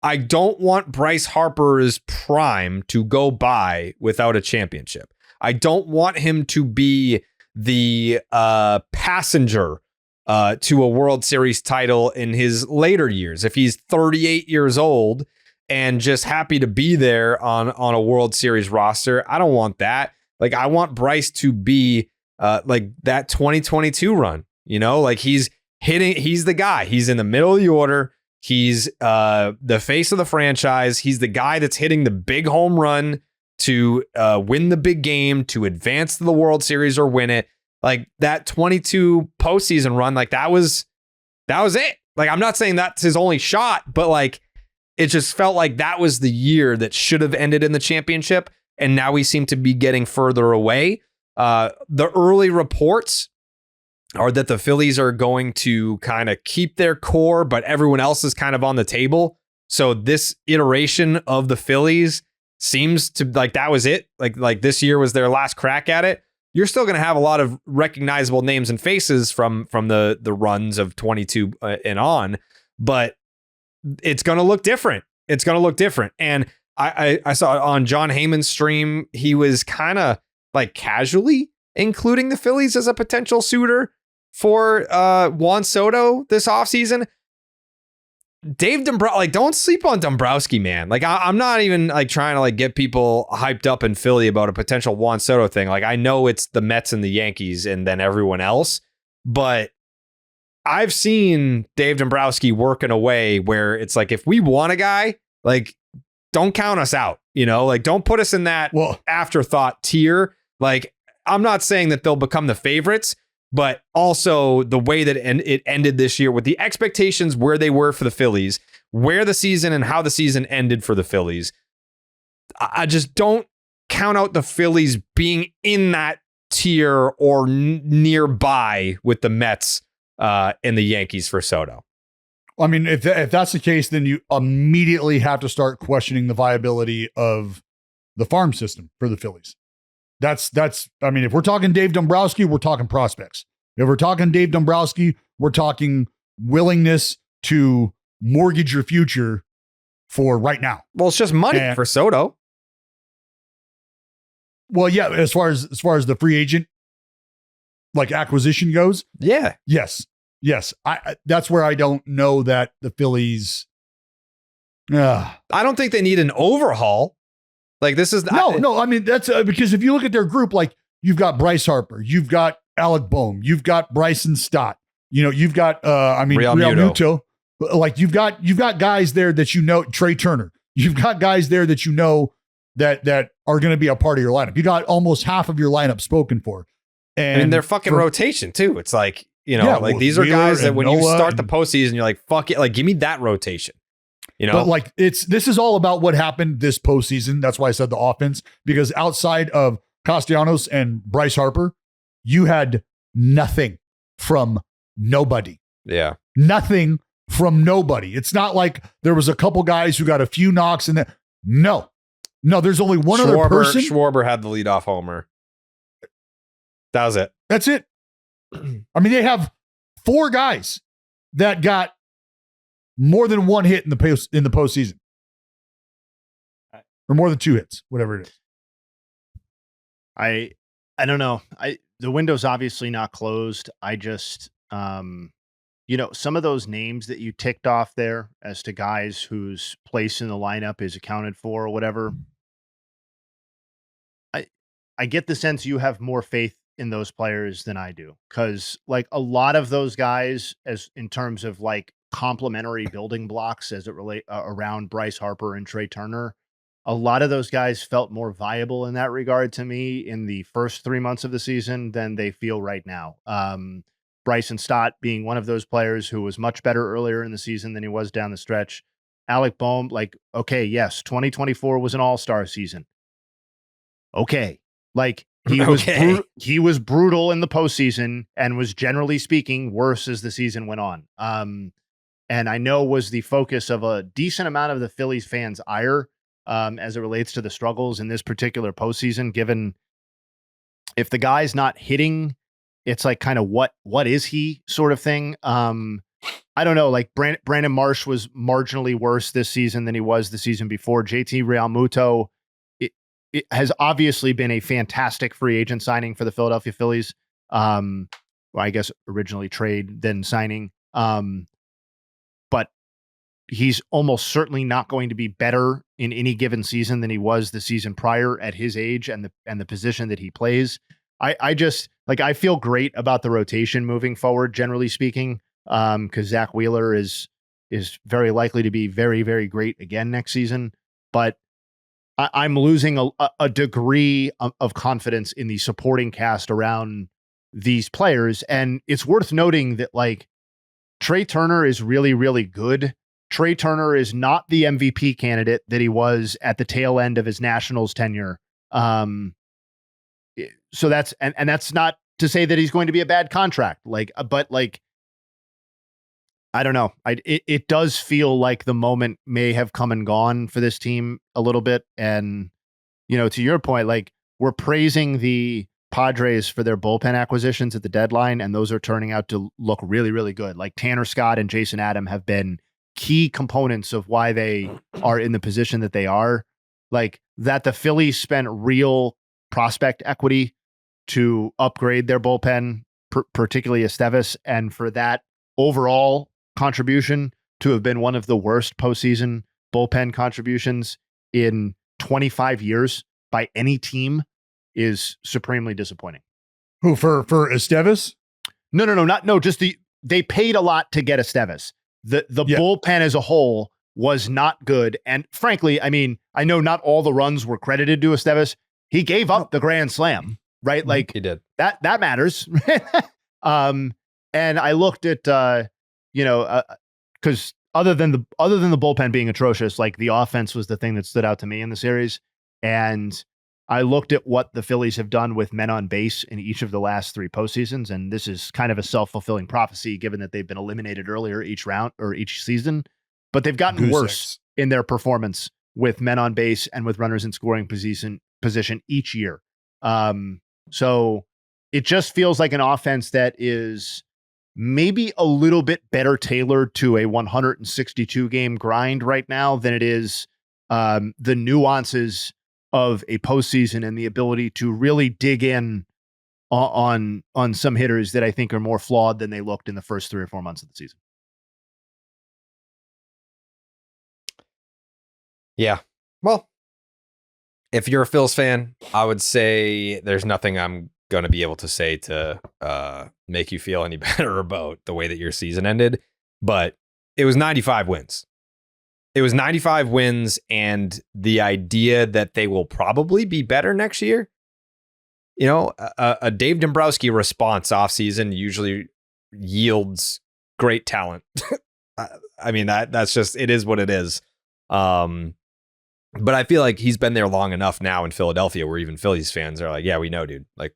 I don't want Bryce Harper's prime to go by without a championship. I don't want him to be the passenger to a World Series title in his later years. If he's 38 years old and just happy to be there on a World Series roster, I don't want that. Like, I want Bryce to be like that 2022 run, like he's the guy. He's in the middle of the order. He's the face of the franchise. He's the guy that's hitting the big home run to win the big game, to advance to the World Series or win it. Like, that 22 postseason run, like that was it. Like, I'm not saying that's his only shot, but like, it just felt like that was the year that should have ended in the championship. And now we seem to be getting further away. The early reports are that the Phillies are going to kind of keep their core, but everyone else is kind of on the table. So this iteration of the Phillies seems to, like, that was it. Like this year was their last crack at it. You're still going to have a lot of recognizable names and faces from the runs of 22 and on, but it's going to look different. It's going to look different. And I saw on John Heyman's stream, he was kind of like casually including the Phillies as a potential suitor for Juan Soto this offseason. Dave Dombrowski, like, don't sleep on Dombrowski, man. Like, I'm not even like trying to like get people hyped up in Philly about a potential Juan Soto thing. Like, I know it's the Mets and the Yankees and then everyone else, but I've seen Dave Dombrowski work in a way where it's like, if we want a guy, like, don't count us out, like, don't put us in that afterthought tier. Like, I'm not saying that they'll become the favorites, but also the way that it ended this year with the expectations where they were for the Phillies, where the season and how the season ended for the Phillies. I just don't count out the Phillies being in that tier or nearby with the Mets and the Yankees for Soto. I mean, if that's the case, then you immediately have to start questioning the viability of the farm system for the Phillies. I mean, if we're talking Dave Dombrowski, we're talking prospects. If we're talking Dave Dombrowski, we're talking willingness to mortgage your future for right now. Well, it's just money for Soto. Well, yeah, as far as the free agent like acquisition goes. Yeah. Yes. I that's where I don't know that the Phillies. I don't think they need an overhaul. Like, this is no. I mean, that's because if you look at their group, like, you've got Bryce Harper, you've got Alec Boehm, you've got Bryson Stott, you've got Real Muto. Like, you've got guys there that Trey Turner. You've got guys there that that are going to be a part of your lineup. You got almost half of your lineup spoken for, and their fucking rotation too. It's like, these are guys that when you start the postseason, you're like, fuck it, like, give me that rotation. But like, this is all about what happened this postseason. That's why I said the offense, because outside of Castellanos and Bryce Harper, you had nothing from nobody Yeah. Nothing from nobody. It's not like there was a couple guys who got a few knocks and then no, there's only one other person. Schwarber had the leadoff homer. That was it. That's it. I mean, they have 4 guys that got more than 1 hit in the postseason, or more than 2 hits, whatever it is. I don't know. The window's obviously not closed. I just some of those names that you ticked off there as to guys whose place in the lineup is accounted for or whatever. I get the sense you have more faith in those players than I do, because like a lot of those guys, as in terms of like complementary building blocks as it relate around Bryce Harper and Trey Turner, a lot of those guys felt more viable in that regard to me in the first 3 months of the season than they feel right now. Bryson Stott being one of those players who was much better earlier in the season than he was down the stretch. Alec Bohm, like, okay, yes, 2024 was an all-star season. Okay. Like he was brutal in the postseason and was, generally speaking, worse as the season went on. And I know was the focus of a decent amount of the Phillies fans' ire as it relates to the struggles in this particular postseason, given if the guy's not hitting, it's like kind of what is he sort of thing. I don't know, like Brandon Marsh was marginally worse this season than he was the season before. JT Realmuto, it has obviously been a fantastic free agent signing for the Philadelphia Phillies. Well, I guess originally trade, then signing. But he's almost certainly not going to be better in any given season than he was the season prior at his age and the position that he plays. I just like, I feel great about the rotation moving forward, generally speaking, because Zach Wheeler is very likely to be very, very great again next season. But I'm losing a degree of confidence in the supporting cast around these players. And it's worth noting that like Trey Turner is really, really good. Trey Turner is not the MVP candidate that he was at the tail end of his Nationals tenure. So that's, and that's not to say that he's going to be a bad contract. Like, but like, I don't know. It does feel like the moment may have come and gone for this team a little bit. And, to your point, like we're praising the Padres for their bullpen acquisitions at the deadline, and those are turning out to look really, really good. Like Tanner Scott and Jason Adam have been key components of why they are in the position that they are. Like that the Phillies spent real prospect equity to upgrade their bullpen, particularly Estevez, and for that overall contribution to have been one of the worst postseason bullpen contributions in 25 years by any team is supremely disappointing. Who for Estevez? No, just they paid a lot to get Estevez. The bullpen as a whole was not good. And frankly, I mean, I know not all the runs were credited to Estevez. He gave up the grand slam, right? Like he did. That matters. And I looked at because other than the bullpen being atrocious, like the offense was the thing that stood out to me in the series. And I looked at what the Phillies have done with men on base in each of the last 3 postseasons. And this is kind of a self-fulfilling prophecy given that they've been eliminated earlier each round or each season, but they've gotten worse in their performance with men on base and with runners in scoring position each year. So it just feels like an offense that is maybe a little bit better tailored to a 162 game grind right now than it is the nuances of a postseason and the ability to really dig in on some hitters that I think are more flawed than they looked in the first 3 or 4 months of the season. Yeah. Well, if you're a Phils fan, I would say there's nothing I'm going to be able to say to make you feel any better about the way that your season ended. But it was 95 wins. It was 95 wins, and the idea that they will probably be better next year. A Dave Dombrowski response offseason usually yields great talent. I mean, that's just, it is what it is. But I feel like he's been there long enough now in Philadelphia where even Phillies fans are like, yeah, we know, dude. Like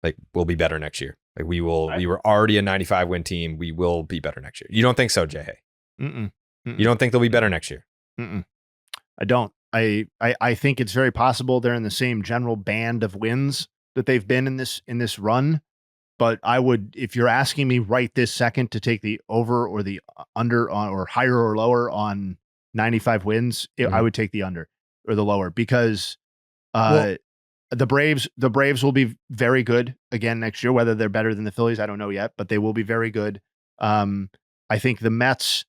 Like, we'll be better next year. Like, we were already a 95 win team. We will be better next year. You don't think so, Jayhay? Mm-mm. You don't think they'll be better next year? Mm-mm. I don't. I think it's very possible they're in the same general band of wins that they've been in this run. But I would, if you're asking me right this second to take the over or the under on, or higher or lower on 95 wins, I would take the under or the lower, because the Braves will be very good again next year. Whether they're better than the Phillies, I don't know yet, but they will be very good. I think the Mets,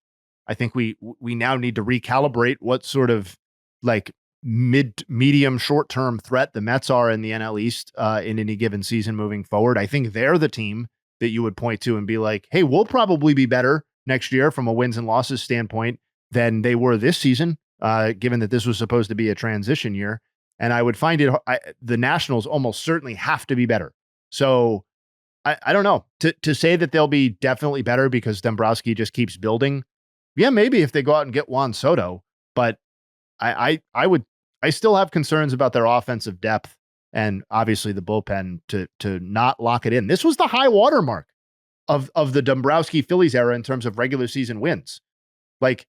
I think we now need to recalibrate what sort of like medium short-term threat the Mets are in the NL East in any given season moving forward. I think they're the team that you would point to and be like, hey, we'll probably be better next year from a wins and losses standpoint than they were this season, given that this was supposed to be a transition year. And I would find the Nationals almost certainly have to be better. So I don't know. To say that they'll be definitely better because Dombrowski just keeps building. Yeah, maybe if they go out and get Juan Soto, but I still have concerns about their offensive depth and obviously the bullpen to not lock it in. This was the high watermark of the Dombrowski Phillies era in terms of regular season wins. Like,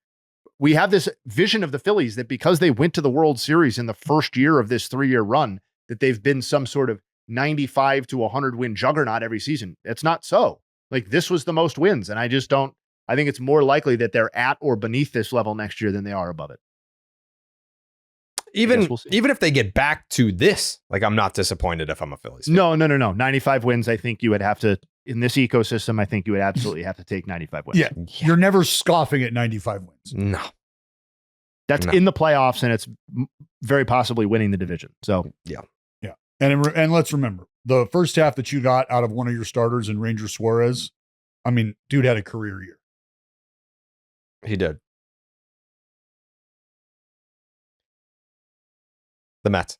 we have this vision of the Phillies that because they went to the World Series in the first year of this 3-year run, that they've been some sort of 95 to 100 win juggernaut every season. It's not so. Like, this was the most wins. And I think it's more likely that they're at or beneath this level next year than they are above it. Even if they get back to this, like, I'm not disappointed if I'm a Phillies fan. No. 95 wins. I think you would have to, in this ecosystem, I think you would absolutely have to take 95 wins. Yeah. You're never scoffing at 95 wins. No. That's in the playoffs, and it's very possibly winning the division. So, yeah. And let's remember, the first half that you got out of one of your starters in Ranger Suarez, I mean, dude had a career year. He did. The Mets.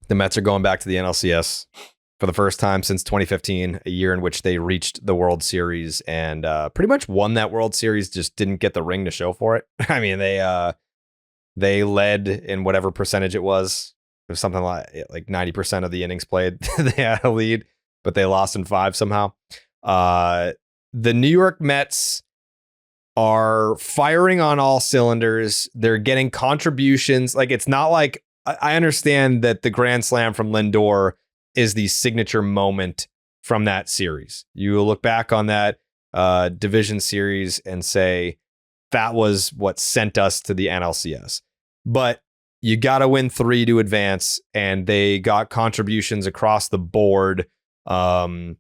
The Mets are going back to the NLCS for the first time since 2015, a year in which they reached the World Series and pretty much won that World Series, just didn't get the ring to show for it. I mean, they led in whatever percentage it was. It was something like 90% of the innings played. They had a lead, but they lost in 5 somehow. The New York Mets are firing on all cylinders. They're getting contributions. Like, it's not like, I understand that the grand slam from Lindor is the signature moment from that series. You look back on that division series and say, that was what sent us to the NLCS. But you got to win 3 to advance, and they got contributions across the board. Like,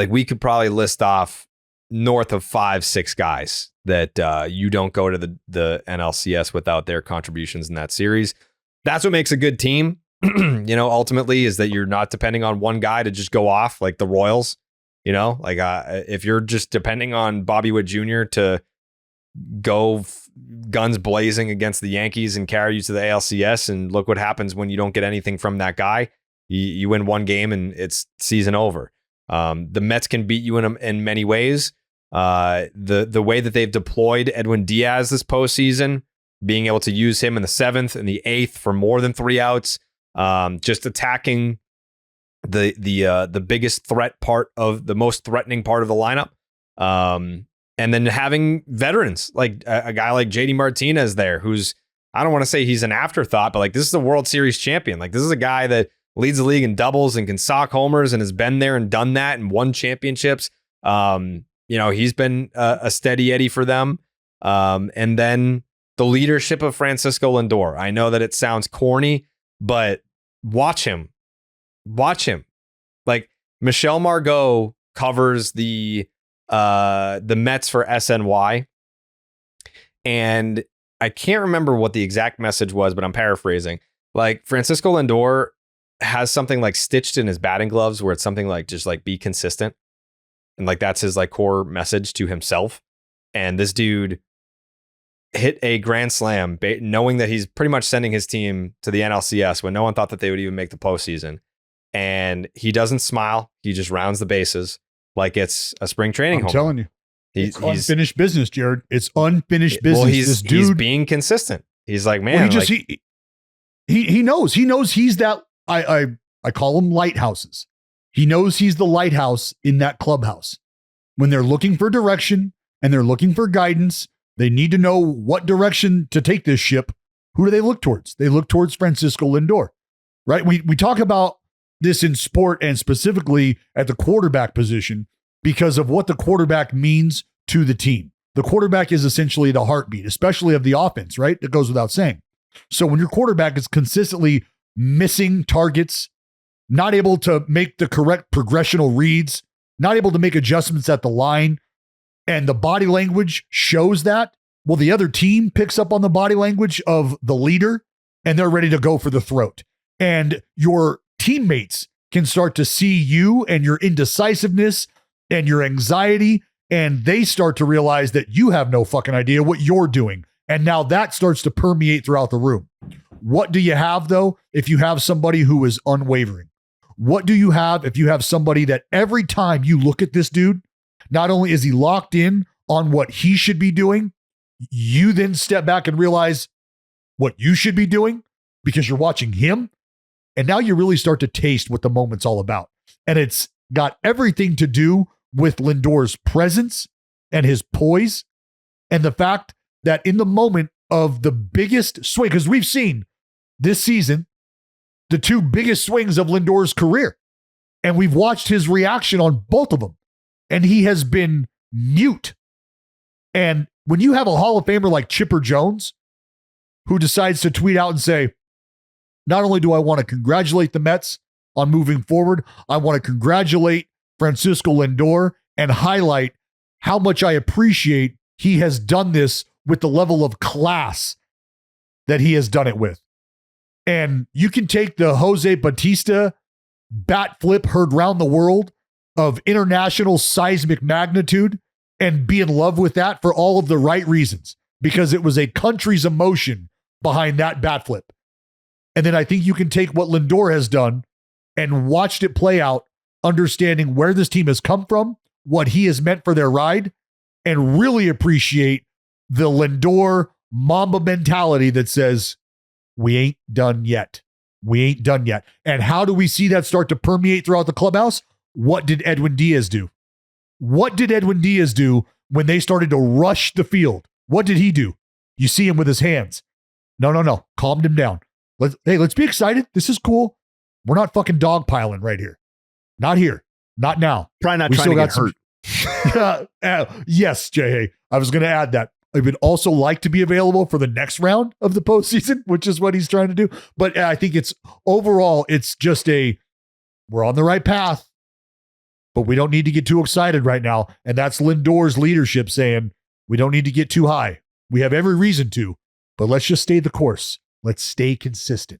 we could probably list off north of 5-6 guys that you don't go to the NLCS without their contributions in that series. That's what makes a good team, ultimately, is that you're not depending on one guy to just go off like the Royals. Like, if you're just depending on Bobby Witt Jr. to go guns blazing against the Yankees and carry you to the ALCS, and look what happens when you don't get anything from that guy. You win one game and it's season over. The Mets can beat you in many ways. The way that they've deployed Edwin Diaz this postseason, being able to use him in the 7th and the 8th for more than 3 outs, just attacking the biggest threat part of the most threatening part of the lineup. And then having veterans like a guy like JD Martinez there, who's, I don't want to say he's an afterthought, but like, this is a World Series champion. Like, this is a guy that leads the league in doubles and can sock homers and has been there and done that and won championships. He's been a steady Eddie for them. And then the leadership of Francisco Lindor. I know that it sounds corny, but watch him. Like, Michelle Margot covers the Mets for SNY, and I can't remember what the exact message was, but I'm paraphrasing. Like, Francisco Lindor has something like stitched in his batting gloves where it's something like, just like, be consistent. And like, that's his like core message to himself. And this dude hit a grand slam knowing that he's pretty much sending his team to the NLCS when no one thought that they would even make the postseason. And he doesn't smile. He just rounds the bases like it's a spring training. I'm telling you, it's unfinished business, Jared. It's unfinished business. Well, he's being consistent. He's like, man, he knows he's that. I call them lighthouses. He knows he's the lighthouse in that clubhouse. When they're looking for direction and they're looking for guidance, they need to know what direction to take this ship. Who do they look towards? They look towards Francisco Lindor, right? We talk about this in sport and specifically at the quarterback position because of what the quarterback means to the team. The quarterback is essentially the heartbeat, especially of the offense, right? It goes without saying. So when your quarterback is consistently missing targets, not able to make the correct progressional reads, not able to make adjustments at the line, and the body language shows that, well, the other team picks up on the body language of the leader and they're ready to go for the throat. And your teammates can start to see you and your indecisiveness and your anxiety, and they start to realize that you have no fucking idea what you're doing. And now that starts to permeate throughout the room. What do you have, though, if you have somebody who is unwavering? What do you have if you have somebody that every time you look at this dude, not only is he locked in on what he should be doing, you then step back and realize what you should be doing because you're watching him. And now you really start to taste what the moment's all about. And it's got everything to do with Lindor's presence and his poise and the fact that in the moment of the biggest swing, because we've seen this season the two biggest swings of Lindor's career, and we've watched his reaction on both of them, and he has been mute. And when you have a Hall of Famer like Chipper Jones, who decides to tweet out and say, not only do I want to congratulate the Mets on moving forward, I want to congratulate Francisco Lindor and highlight how much I appreciate he has done this with the level of class that he has done it with. And you can take the Jose Bautista bat flip heard round the world of international seismic magnitude and be in love with that for all of the right reasons, because it was a country's emotion behind that bat flip. And then I think you can take what Lindor has done and watched it play out, understanding where this team has come from, what he has meant for their ride, and really appreciate the Lindor Mamba mentality that says, we ain't done yet. We ain't done yet. And how do we see that start to permeate throughout the clubhouse? What did Edwin Diaz do? What did Edwin Diaz do when they started to rush the field? What did he do? You see him with his hands. No. Calmed him down. Let's be excited. This is cool. We're not fucking dogpiling right here. Not here. Not now. Probably not trying to get hurt. Yes, Jayhay. I was going to add that. I would also like to be available for the next round of the postseason, which is what he's trying to do. But I think it's overall, it's just we're on the right path, but we don't need to get too excited right now. And that's Lindor's leadership saying, we don't need to get too high. We have every reason to, but let's just stay the course. Let's stay consistent.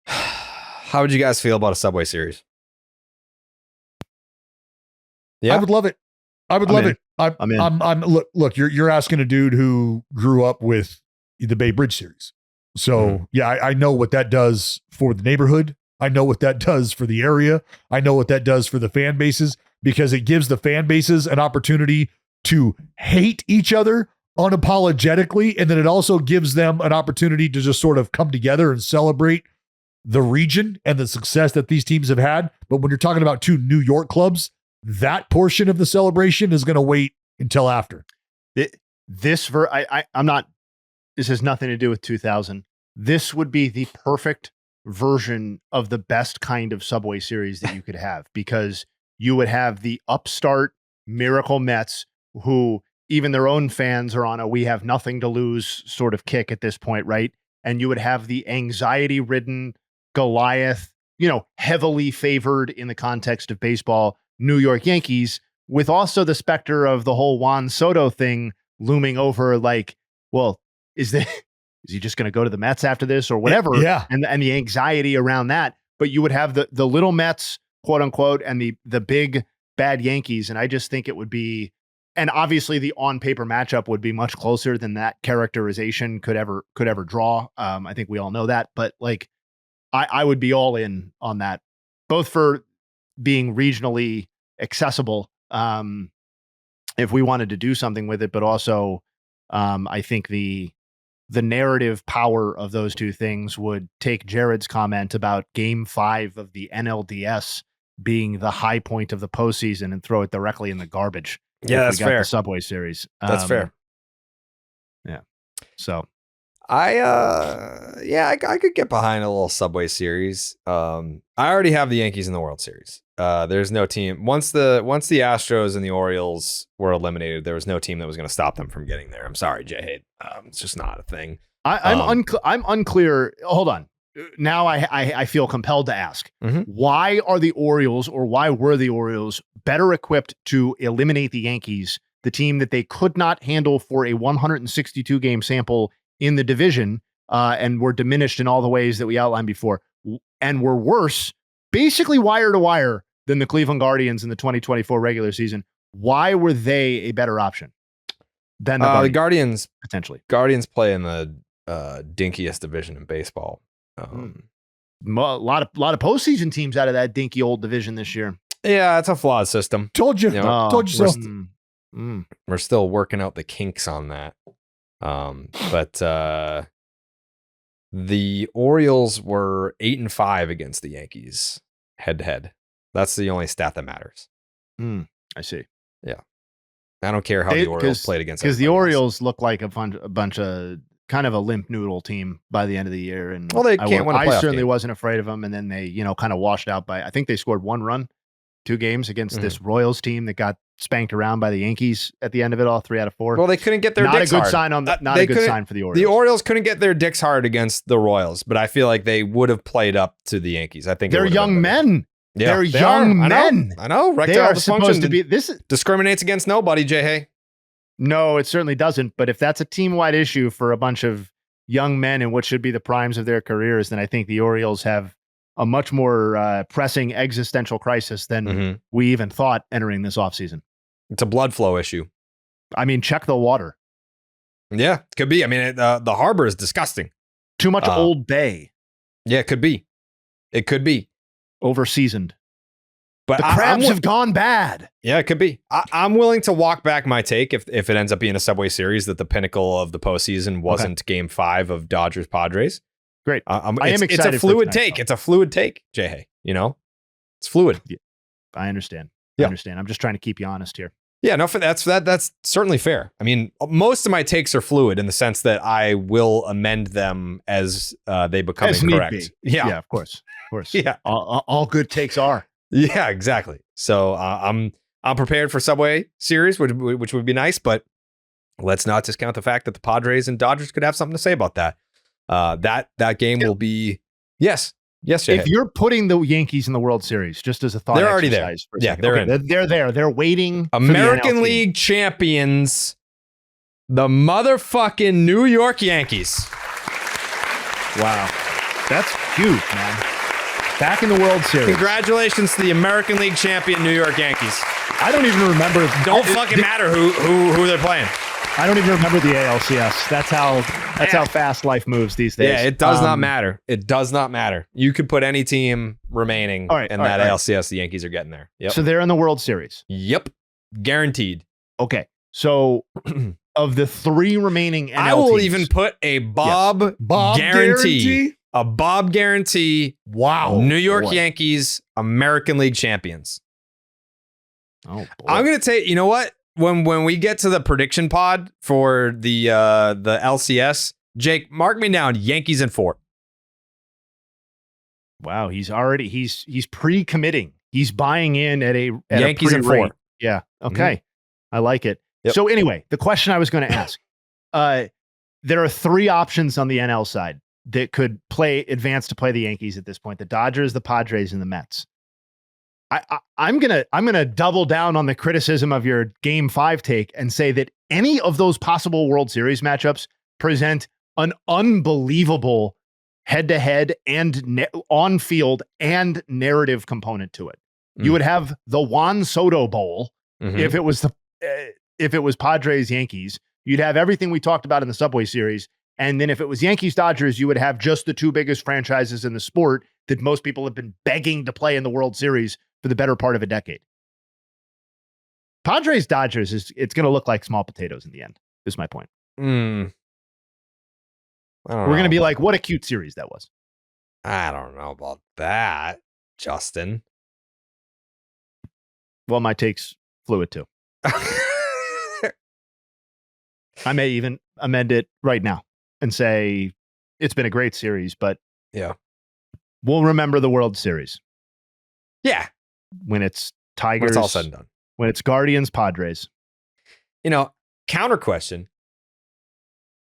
How would you guys feel about a Subway Series? Yeah, I would love it. I would love it. I'm in. Look, you're asking a dude who grew up with the Bay Bridge series. So yeah, I know what that does for the neighborhood. I know what that does for the area. I know what that does for the fan bases, because it gives the fan bases an opportunity to hate each other unapologetically. And then it also gives them an opportunity to just sort of come together and celebrate the region and the success that these teams have had. But when you're talking about two New York clubs, that portion of the celebration is going to wait until after. This has nothing to do with 2000. This would be the perfect version of the best kind of Subway Series that you could have, because you would have the upstart Miracle Mets, who even their own fans are on a we have nothing to lose sort of kick at this point, right? And you would have the anxiety-ridden Goliath, heavily favored in the context of baseball, New York Yankees, with also the specter of the whole Juan Soto thing looming over, like, well, is he just going to go to the Mets after this or whatever? Yeah. And the anxiety around that. But you would have the little Mets, quote unquote, and the big bad Yankees. And I just think it would be, and obviously the on paper matchup would be much closer than that characterization could ever draw. I think we all know that, but like, I would be all in on that, both for being regionally accessible, if we wanted to do something with it, but also I think the the narrative power of those two things would take Jared's comment about Game 5 of the NLDS being the high point of the postseason and throw it directly in the garbage. Yeah, if that's we got fair. The Subway Series. That's fair. Yeah. So I could get behind a little Subway Series. I already have the Yankees in the World Series. There's no team once the Astros and the Orioles were eliminated, there was no team that was going to stop them from getting there. I'm sorry, Jayhay. It's just not a thing. I'm unclear. Hold on. Now I feel compelled to ask, why are the Orioles, or why were the Orioles better equipped to eliminate the Yankees, the team that they could not handle for a 162 game sample in the division, and were diminished in all the ways that we outlined before, and were worse, basically wire to wire, than the Cleveland Guardians in the 2024 regular season? Why were they a better option than the Guardians? Potentially, Guardians play in the dinkiest division in baseball. A lot of postseason teams out of that dinky old division this year. Yeah, it's a flawed system. Told you. Told you so. We're still working out the kinks on that. But the Orioles were 8-5 against the Yankees head to head. That's the only stat that matters. I see. Yeah, I don't care how the Orioles played against, because the Orioles look like a bunch of kind of a limp noodle team by the end of the year. And they can't win a playoff I certainly game. wasn't afraid of them. And then they, kind of washed out by, I think they scored 1 run, 2 games against this Royals team that got spanked around by the Yankees at the end of it all, 3 out of 4. Well, they couldn't get their dicks hard. Not a good sign for the Orioles. The Orioles couldn't get their dicks hard against the Royals, but I feel like they would have played up to the Yankees. I think they're young men. Yeah, they're young men. I know. They are supposed to be. This discriminates against nobody, Jayhay. No, it certainly doesn't. But if that's a team-wide issue for a bunch of young men in what should be the primes of their careers, then I think the Orioles have a much more pressing existential crisis than we even thought entering this offseason. It's a blood flow issue. I mean, check the water. Yeah, it could be. I mean, the harbor is disgusting. Too much Old Bay. Yeah, it could be. It could be. Overseasoned. But the crabs have gone bad. Yeah, it could be. I'm willing to walk back my take if it ends up being a Subway Series that the pinnacle of the postseason wasn't Game 5 of Dodgers Padres. Great. I am excited. It's a fluid take. It's a fluid take, Jayhay. It's fluid. Yeah, I understand. Yeah. I understand. I'm just trying to keep you honest here. Yeah, no, that's certainly fair. I mean, most of my takes are fluid in the sense that I will amend them as they become incorrect. Yeah, of course. Yeah, all good takes are. Yeah, exactly. So I'm prepared for Subway Series, which would be nice, but let's not discount the fact that the Padres and Dodgers could have something to say about that. That game will be yes. Jayhay. If you're putting the Yankees in the World Series, just as a thought, they're already there. Yeah, they're in. They're there. They're waiting. American League champions, the motherfucking New York Yankees. Wow, that's huge, man. Back in the World Series. Congratulations to the American League champion New York Yankees. I don't even remember. Don't fucking matter who they're playing. I don't even remember the ALCS. That's how fast life moves these days. Yeah, it does not matter. It does not matter. You could put any team remaining in that ALCS. The Yankees are getting there. Yep. So they're in the World Series. Yep. Guaranteed. Okay. So of the 3 remaining NL I will teams, even put a Bob guarantee. A Bob guarantee. Wow. New York Yankees, American League champions. Oh, boy. I'm going to take, you know what? When we get to the prediction pod for the LCS, Jake, mark me down. Yankees in 4. Wow, he's pre-committing. He's buying in at Yankees in 4. Yeah. Okay. I like it. Yep. So anyway, the question I was going to ask, there are 3 options on the NL side that could advance to play the Yankees at this point: the Dodgers, the Padres, and the Mets. I'm gonna double down on the criticism of your Game 5 take and say that any of those possible World Series matchups present an unbelievable head-to-head and on-field and narrative component to it. You would have the Juan Soto Bowl if it was Padres Yankees. You'd have everything we talked about in the Subway Series. And then if it was Yankees Dodgers, you would have just the 2 biggest franchises in the sport that most people have been begging to play in the World Series for the better part of a decade. Padres Dodgers it's going to look like small potatoes in the end, is my point. I don't We're going to know. be like, what a cute series that was. I don't know about that, Justin. Well, my take's fluid too. I may even amend it right now and say it's been a great series, but Yeah. we'll remember the World Series Yeah. when it's When Tigers, it's all said and done. when it's Guardians, Padres. Counter question.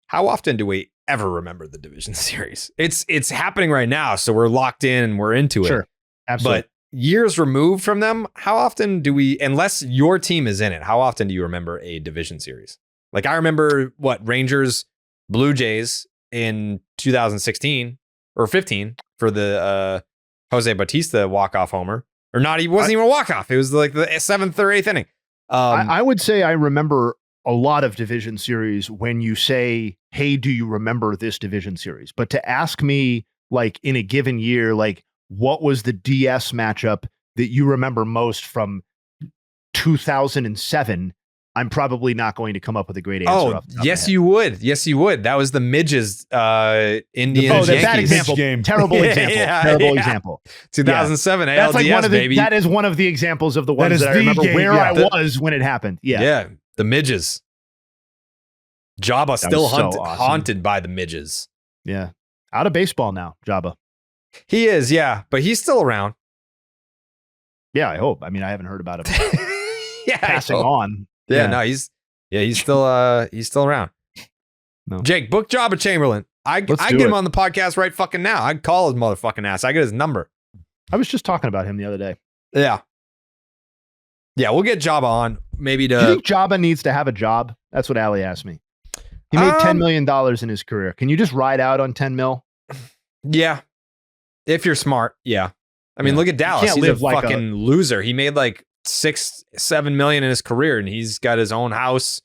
How often do we ever remember the division series? It's happening right now, so we're locked in and we're into it. Sure. Absolutely. But years removed from them, how often do we, unless your team is in it, how often do you remember a division series? Like I remember Rangers, Blue Jays in 2016 or 15 for the Jose Bautista walk-off homer. Or not, he wasn't even a walk-off. It was like the 7th or 8th inning. I would say I remember a lot of division series when you say, hey, do you remember this division series? But to ask me, like, in a given year, like, what was the DS matchup that you remember most from 2007? I'm probably not going to come up with a great answer. Oh, off the top of yes, my head. you would. Yes, you would. That was the Midges, Indians, Oh, that's Yankees. bad example. Game. Terrible example. Yeah, Terrible yeah. example. 2007 ALDS, That's like one of the, baby. that is one of the examples of the ones is that I the remember game, where yeah. I was when it happened. Yeah. The Midges. Jabba That still was so awesome. haunted by the Midges. Yeah. Out of baseball now, Jabba. He is, yeah, but he's still around. Yeah, I hope. I mean, I haven't heard about him Yeah, I passing hope. on. Yeah, no, he's still around. No. Jake, book Jabba Chamberlain. I'd Let's get do him it. on the podcast right fucking now. I'd call his motherfucking ass. I get his number. I was just talking about him the other day. Yeah. Yeah, we'll get Jabba on. Maybe Do you to think Jabba needs to have a job? That's what Ali asked me. He made $10 million in his career. Can you just ride out on 10 mil? Yeah. If you're smart, yeah. I mean, Yeah. look at Dallas. can't He's a live like fucking loser. He made like 6-7 million in his career, and he's got his own house.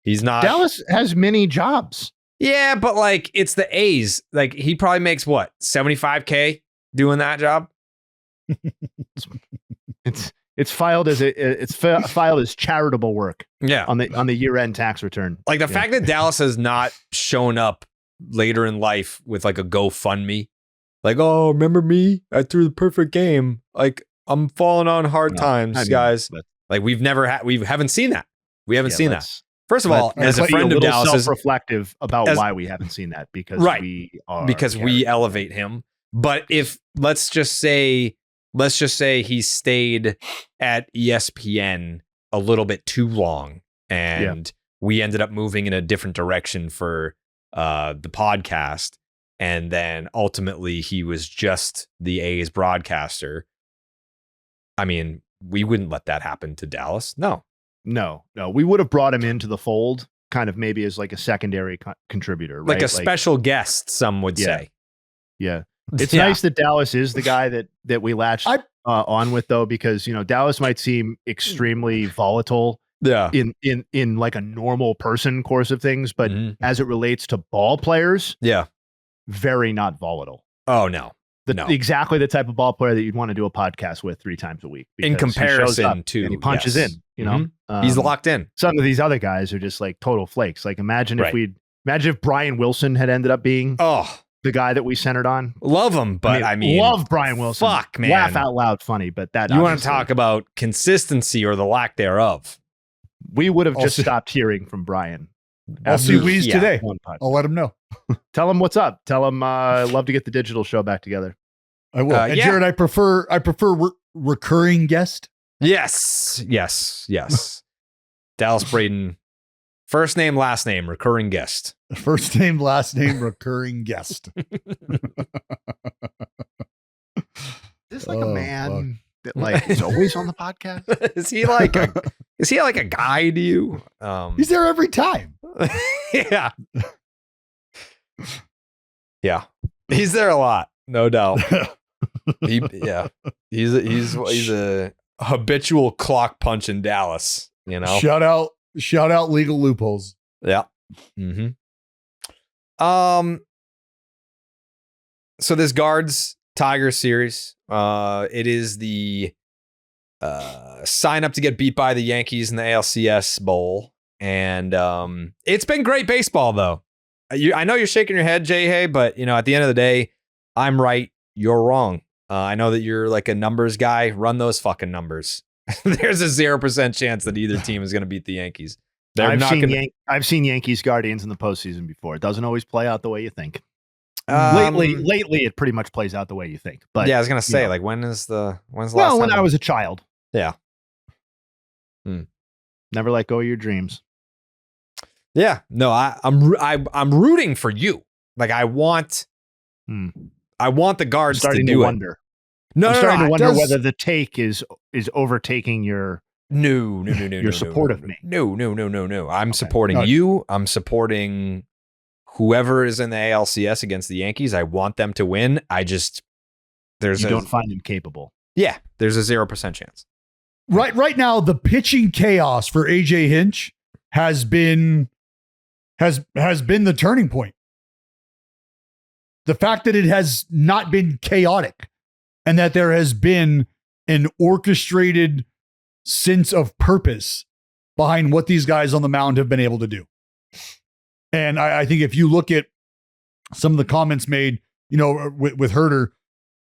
He's not. Dallas has many jobs. Yeah, but like it's the A's. Like he probably makes what, 75K doing that job. It's filed as filed as charitable work Yeah. on the year-end tax return. Like the Yeah. fact that Dallas has not shown up later in life with like a GoFundMe, like, oh, remember me? I threw the perfect game. Like I'm falling on hard times, I mean, guys. but- Like we haven't seen that. We haven't yeah, seen that. let's- First of all, let's as a be friend of little Dallas's, self-reflective about as- why we haven't seen that because Right. we are because we elevate him. But if let's just say he stayed at ESPN a little bit too long, and we ended up moving in a different direction for the podcast, and then ultimately he was just the A's broadcaster. I mean, we wouldn't let that happen to Dallas. No. No, we would have brought him into the fold, kind of maybe as like a secondary contributor, right? Like a special guest, some would Yeah. say. Yeah, it's Yeah. nice that Dallas is the guy that we latched on with, though, because Dallas might seem extremely volatile Yeah. in like a normal person course of things, but Mhm. as it relates to ball players, Yeah. very not volatile. Oh, no. Exactly the type of ball player that you'd want to do a podcast with 3 times a week. In because he shows comparison up to, and he punches yes. in. You know, He's locked in. Some of these other guys are just like total flakes. Like imagine Right. if Brian Wilson had ended up being Oh, the guy that we centered on. love him, but I mean, love Brian Wilson. fuck, man. Laugh out loud funny, but that you want to obviously- talk about consistency or the lack thereof. We would have just Also- stopped hearing from Brian. I'll see Weeze Yeah. today. One podcast. I'll let him know. Tell him what's up. Tell him love to get the digital show back together. I will. And yeah. Jared, I prefer recurring guest. Yes. Dallas Braden, first name, last name, recurring guest. First name, last name, recurring guest. Is this like a Oh, man that like is always on the podcast? Is he like a guy to you? He's there every time. Yeah. Yeah. He's there a lot, no doubt. He's a habitual clock punch in Dallas, you know. Shout out legal loopholes. Yeah. Mm-hmm. So this Guards Tigers series, it is the sign up to get beat by the Yankees in the ALCS Bowl, and it's been great baseball though. I know you're shaking your head, Jayhay, but at the end of the day, I'm right, you're wrong. I know that you're like a numbers guy. Run those fucking numbers. There's a 0% chance that either team is going to beat the Yankees. I've seen Yankees Guardians in the postseason before. It doesn't always play out the way you think. Lately, it pretty much plays out the way you think. But yeah, I was gonna say, like, when's the last time? Well, when I was a child. Yeah. Never let go of your dreams. Yeah. No, I'm rooting for you. Like, I want the Guards to do wonder. it. No, I'm no, starting no, to wonder whether the take is overtaking your your support of me. No. I'm supporting you. I'm supporting whoever is in the ALCS against the Yankees. I want them to win. You don't find them capable. Yeah, there's a 0% chance. Right now, the pitching chaos for AJ Hinch has been the turning point. The fact that it has not been chaotic and that there has been an orchestrated sense of purpose behind what these guys on the mound have been able to do. And I think if you look at some of the comments made, with Herder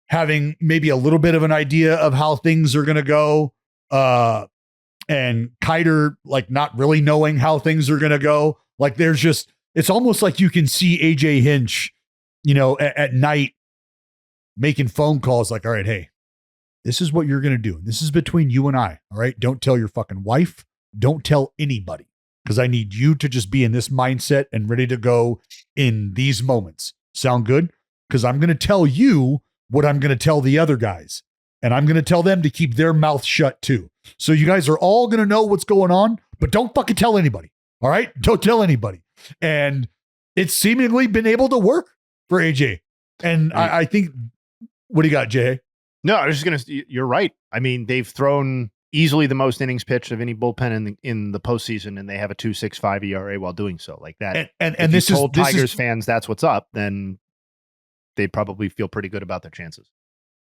having maybe a little bit of an idea of how things are going to go, and Kiter like not really knowing how things are going to go, like it's almost like you can see AJ Hinch, at night making phone calls like, all right, hey, this is what you're going to do. This is between you and I. All right. Don't tell your fucking wife. Don't tell anybody. Because I need you to just be in this mindset and ready to go in these moments. Sound good? Because I'm going to tell you what I'm going to tell the other guys. And I'm going to tell them to keep their mouth shut too. So you guys are all going to know what's going on, but don't fucking tell anybody. All right? Don't tell anybody. And it's seemingly been able to work for AJ. And I think, what do you got, Jay? No, I was just going to, you're right. I mean, they've thrown easily the most innings pitched of any bullpen in the postseason, and they have a 2.65 ERA while doing so. Like that. And if this told Tigers fans that's what's up, then they'd probably feel pretty good about their chances.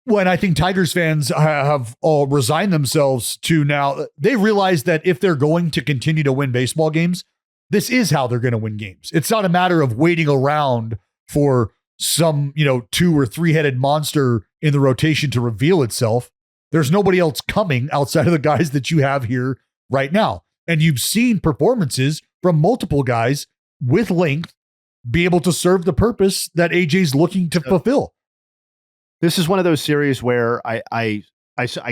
Well, and I think Tigers fans have all resigned themselves to now. They realize that if they're going to continue to win baseball games, this is how they're going to win games. It's not a matter of waiting around for some, 2 or 3-headed monster in the rotation to reveal itself. There's nobody else coming outside of the guys that you have here right now. And you've seen performances from multiple guys with length be able to serve the purpose that AJ's looking to fulfill. This is one of those series where I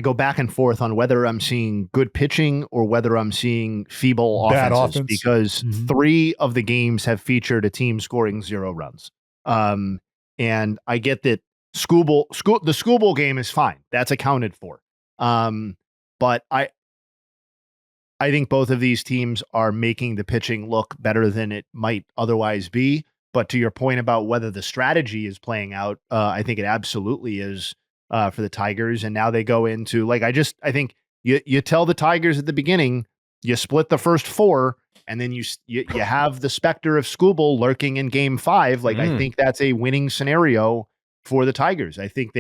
go back and forth on whether I'm seeing good pitching or whether I'm seeing feeble bad offenses, offense. because 3 of the games have featured a team scoring 0 runs. And I get that the school bowl game is fine. That's accounted for. But I think both of these teams are making the pitching look better than it might otherwise be. But to your point about whether the strategy is playing out, I think it absolutely is for the Tigers. And now they go into I think you tell the Tigers at the beginning, you split the first 4, and then you have the specter of Skubal lurking in game 5. I think that's a winning scenario for the Tigers. I think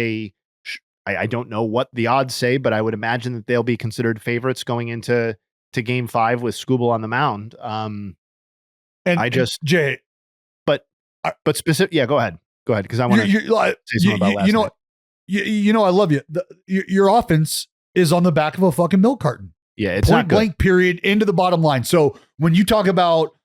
I don't know what the odds say, but I would imagine that they'll be considered favorites going into game 5 with Skubal on the mound. Jay, but specific. Yeah, go ahead. Because I want to say something about last night. I love you. Your offense is on the back of a fucking milk carton. Yeah, it's point not good. Blank period into the bottom line. So when you talk about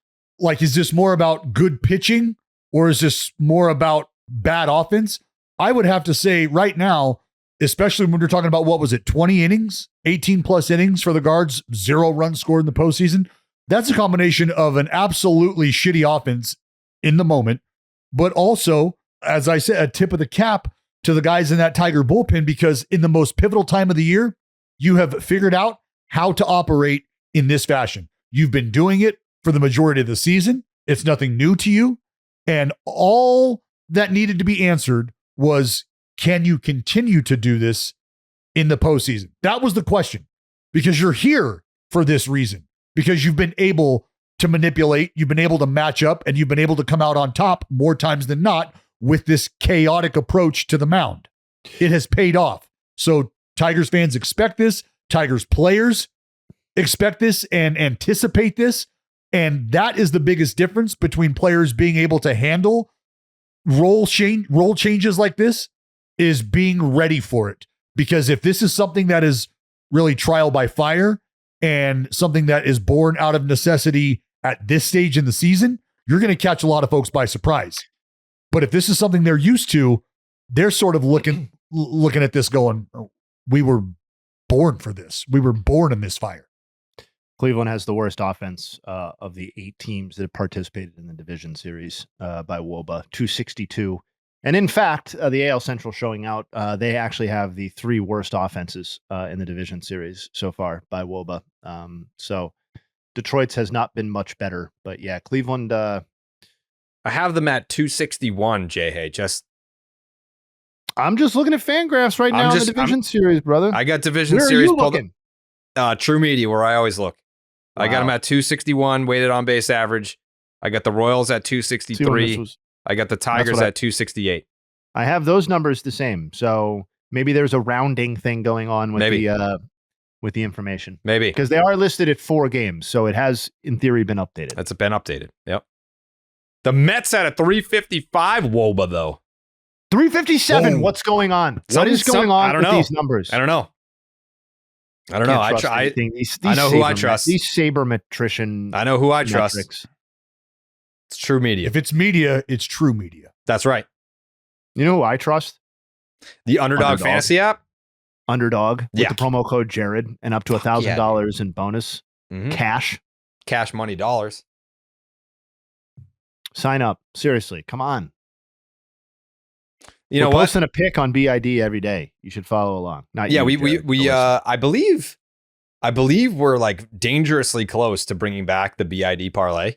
is this more about good pitching or is this more about bad offense? I would have to say right now, especially when we're talking about 20 innings, 18 plus innings for the Guards, 0 runs scored in the postseason. That's a combination of an absolutely shitty offense in the moment, but also, as I said, a tip of the cap to the guys in that Tiger bullpen, because in the most pivotal time of the year, you have figured out how to operate in this fashion. You've been doing it for the majority of the season. It's nothing new to you. And all that needed to be answered was, can you continue to do this in the postseason? That was the question, because you're here for this reason, because you've been able to manipulate, you've been able to match up, and you've been able to come out on top more times than not with this chaotic approach to the mound. It has paid off. So Tigers fans expect this. Tigers players expect this and anticipate this. And that is the biggest difference between players being able to handle role changes like this, is being ready for it. Because if this is something that is really trial by fire and something that is born out of necessity at this stage in the season, you're going to catch a lot of folks by surprise. But if this is something they're used to, they're sort of looking at this going, oh, we were born for this. We were born in this fire. Cleveland has the worst offense of the 8 teams that have participated in the division series by WOBA, 262. And in fact, the AL Central showing out, they actually have the 3 worst offenses in the division series so far by WOBA. So Detroit's has not been much better. But yeah, Cleveland. I have them at 261, Jayhay. I'm just looking at Fangraphs right now in the division series, brother. I got division Where series are you pulled looking? True Media, where I always look. Wow. I got them at 261 weighted on base average. I got the Royals at 263. I got the Tigers at 268. I have those numbers the same. So maybe there's a rounding thing going on with the information. Maybe. Because they are listed at 4 games. So it has, in theory, been updated. It's been updated. Yep. The Mets at a 355 WOBA, though. 357. What's going on? What is going on with these numbers? I don't know. I know who I trust. These sabermetrician. I know who I metrics. trust. It's True Media. If it's media, it's True Media. That's right. You know who I trust? The Underdog Fantasy app? Underdog with the promo code Jared and up to $1,000 in bonus cash money dollars. Sign up. Seriously, come on. We're posting a pic on BID every day. You should follow along. We I believe we're like dangerously close to bringing back the BID parlay.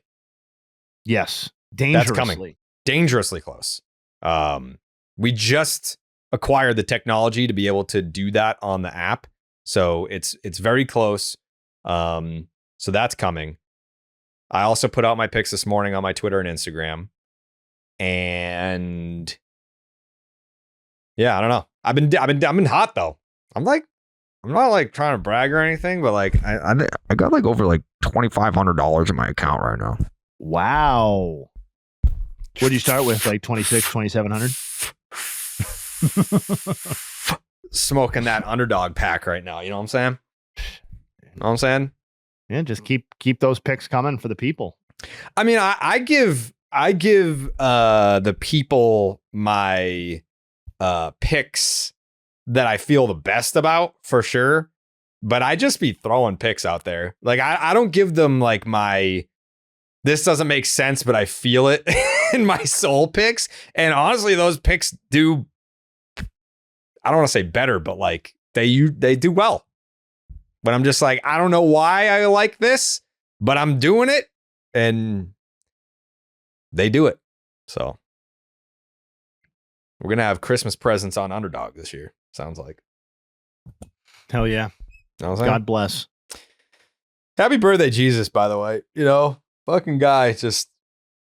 Yes, dangerously. That's coming. Dangerously close. We just acquired the technology to be able to do that on the app, so it's very close. So that's coming. I also put out my picks this morning on my Twitter and Instagram, and yeah, I don't know. I've been hot though. I'm not like trying to brag or anything, but like I got like over like $2,500 in my account right now. Wow. What did you start with? Like 26, 2,700? Smoking that Underdog pack right now. You know what I'm saying? Yeah, just keep those picks coming for the people. I mean, I give the people my picks that I feel the best about for sure, but I just be throwing picks out there. Like I don't give them like this doesn't make sense, but I feel it in my soul picks. And honestly, those picks do, I don't want to say better, but like they do well. But I'm just like, I don't know why I like this, but I'm doing it and they do it. So we're going to have Christmas presents on Underdog this year. Sounds like. Hell yeah. God bless. Happy birthday, Jesus, by the way. Fucking guy, just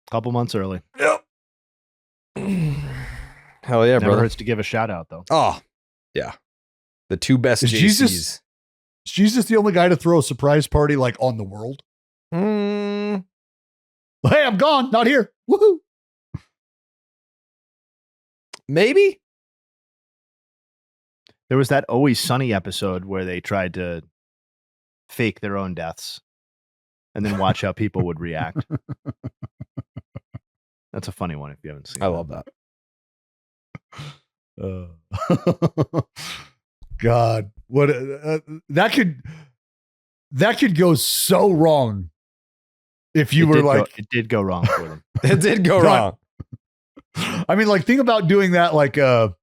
a couple months early. Yep. Hell yeah, Never brother. hurts to give a shout out, though. Oh, yeah. The 2 best Is JCs. Is Jesus the only guy to throw a surprise party like on the world? Hey, I'm gone. Not here. Woohoo. Maybe. There was that Always Sunny episode where they tried to fake their own deaths and then watch how people would react. That's a funny one if you haven't seen it. I love that. God, what that could go so wrong if you were like it did go wrong for them. It did go wrong. I mean, like think about doing that like a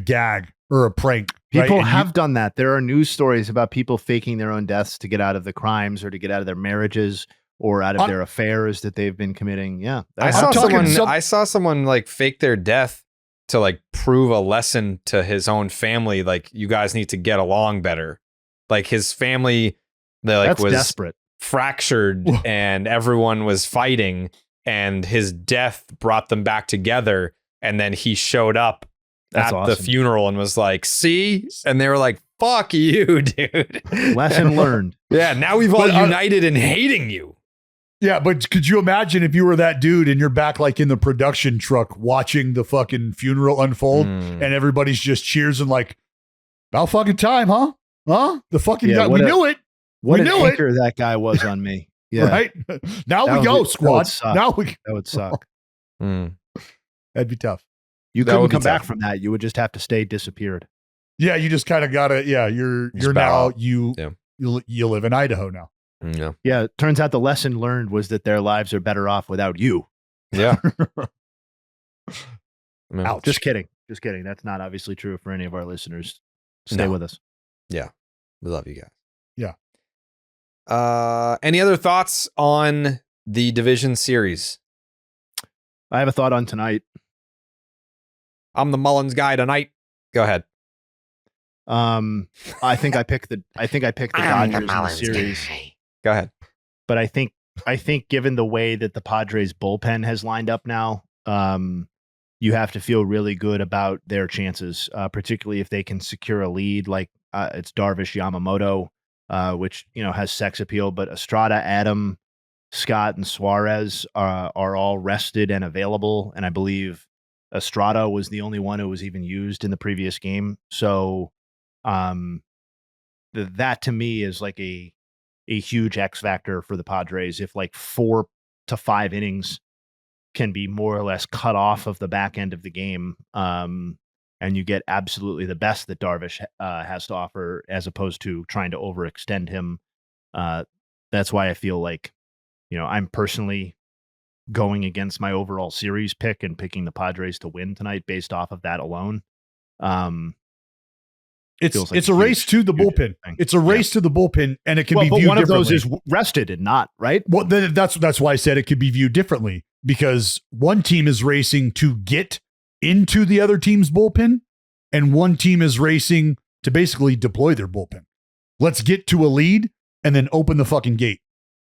gag or a prank. People right? have done that. There are news stories about people faking their own deaths to get out of the crimes or to get out of their marriages or out of their affairs that they've been committing. Yeah. I saw someone like fake their death to like prove a lesson to his own family. Like, you guys need to get along better. Like his family, was desperate, fractured, and everyone was fighting, and his death brought them back together. And then he showed up at the funeral and was like, see? And they were like, Fuck you, dude. Lesson learned. Yeah, now we've all But, united in hating you. Yeah, but could you imagine if you were that dude and you're back like in the production truck watching the fucking funeral unfold and everybody's just cheers and like, about fucking time, huh? Huh? The fucking guy, we knew it. What we an knew anchor that guy was on me. Yeah. Right? Now That we go, would squad. suck. Now we That would suck. That'd be tough. You That couldn't would be come back tough. from that. You would just have to stay disappeared. Yeah, you just kind of gotta. Yeah, you're Just bow now out. you Yeah. you live in Idaho now. Yeah. Yeah. It turns out the lesson learned was that their lives are better off without you. Yeah. Ouch. Just kidding. Just kidding. That's not obviously true for any of our listeners. Stay No. with us. Yeah. We love you guys. Yeah. Any other thoughts on the division series? I have a thought on tonight. I'm the Mullins guy tonight. Go ahead. I think I picked the Dodgers in the series, Go ahead. but I think given the way that the Padres bullpen has lined up now, you have to feel really good about their chances, particularly if they can secure a lead. Like it's Darvish, Yamamoto, which has sex appeal, but Estrada, Adam, Scott, and Suarez are all rested and available, and I believe Estrada was the only one who was even used in the previous game. So that to me is like a huge X factor for the Padres. If like 4 to 5 innings can be more or less cut off of the back end of the game, and you get absolutely the best that Darvish has to offer, as opposed to trying to overextend him. That's why I feel like, I'm personally going against my overall series pick and picking the Padres to win tonight based off of that alone. It's feels like it's a a race huge- to the huge bullpen. thing. It's a race to the bullpen, and it can Well, be but viewed one of those differently. is rested and not, right? Well, then that's why I said it could be viewed differently, because one team is racing to get into the other team's bullpen, and one team is racing to basically deploy their bullpen. Let's get to a lead and then open the fucking gate,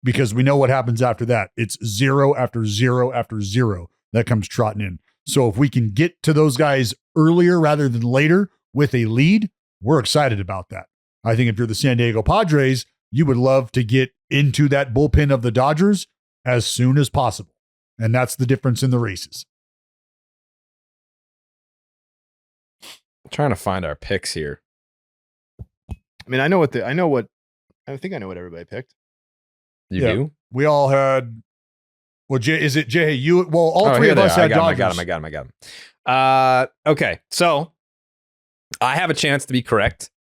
because we know what happens after that. It's 0 after 0 after 0 that comes trotting in. So if we can get to those guys earlier rather than later with a lead, we're excited about that. I think if you're the San Diego Padres, you would love to get into that bullpen of the Dodgers as soon as possible. And that's the difference in the races. I'm trying to find our picks here. I mean, I think I know what everybody picked. You Yeah. do? We all had, well, is it Jay? You, well, all three here of they us are. had I Dodgers. got him. Okay. So I have a chance to be correct.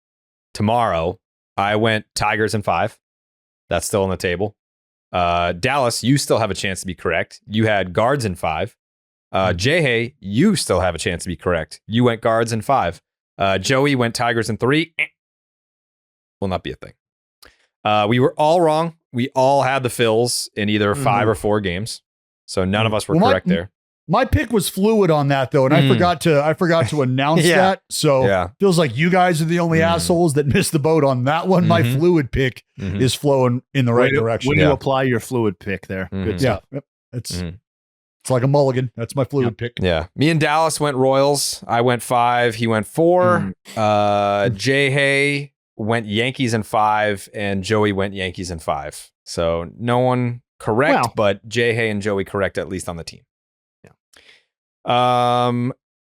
Tomorrow, I went Tigers in 5. That's still on the table. Dallas, you still have a chance to be correct. You had Guards in 5. Jayhay, you still have a chance to be correct. You went Guards in 5. Joey went Tigers in 3. Will not be a thing. We were all wrong. We all had the Phils in either 5 or 4 games. So none of us were Well, correct there. My pick was fluid on that though, and I forgot to announce Yeah. that. So Yeah. feels like you guys are the only assholes that missed the boat on that one. My Mhm. fluid pick Mhm. is flowing in the right direction. When Yeah. you apply your fluid pick there. Mhm. Good Yeah, stuff. yep. It's Mhm. it's like a mulligan. That's my fluid pick. Yeah. Me and Dallas went Royals. I went 5. He went 4. Jayhay went Yankees in 5, and Joey went Yankees in 5. So no one correct, Wow. but Jayhay and Joey correct, at least on the team. Yeah.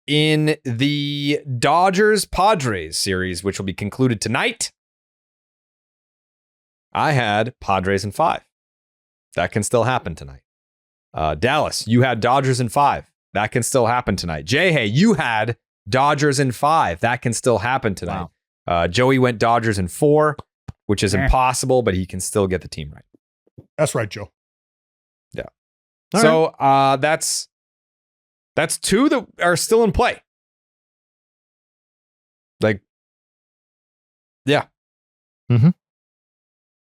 In the Dodgers Padres series, which will be concluded tonight, I had Padres in 5. That can still happen tonight. Dallas, you had Dodgers in 5. That can still happen tonight. Jayhay, you had Dodgers in 5. That can still happen tonight. Joey went Dodgers in 4, which is impossible, but he can still get the team right. That's right, Joe. Yeah. All So that's 2 that are still in play. Like, yeah. Mhm.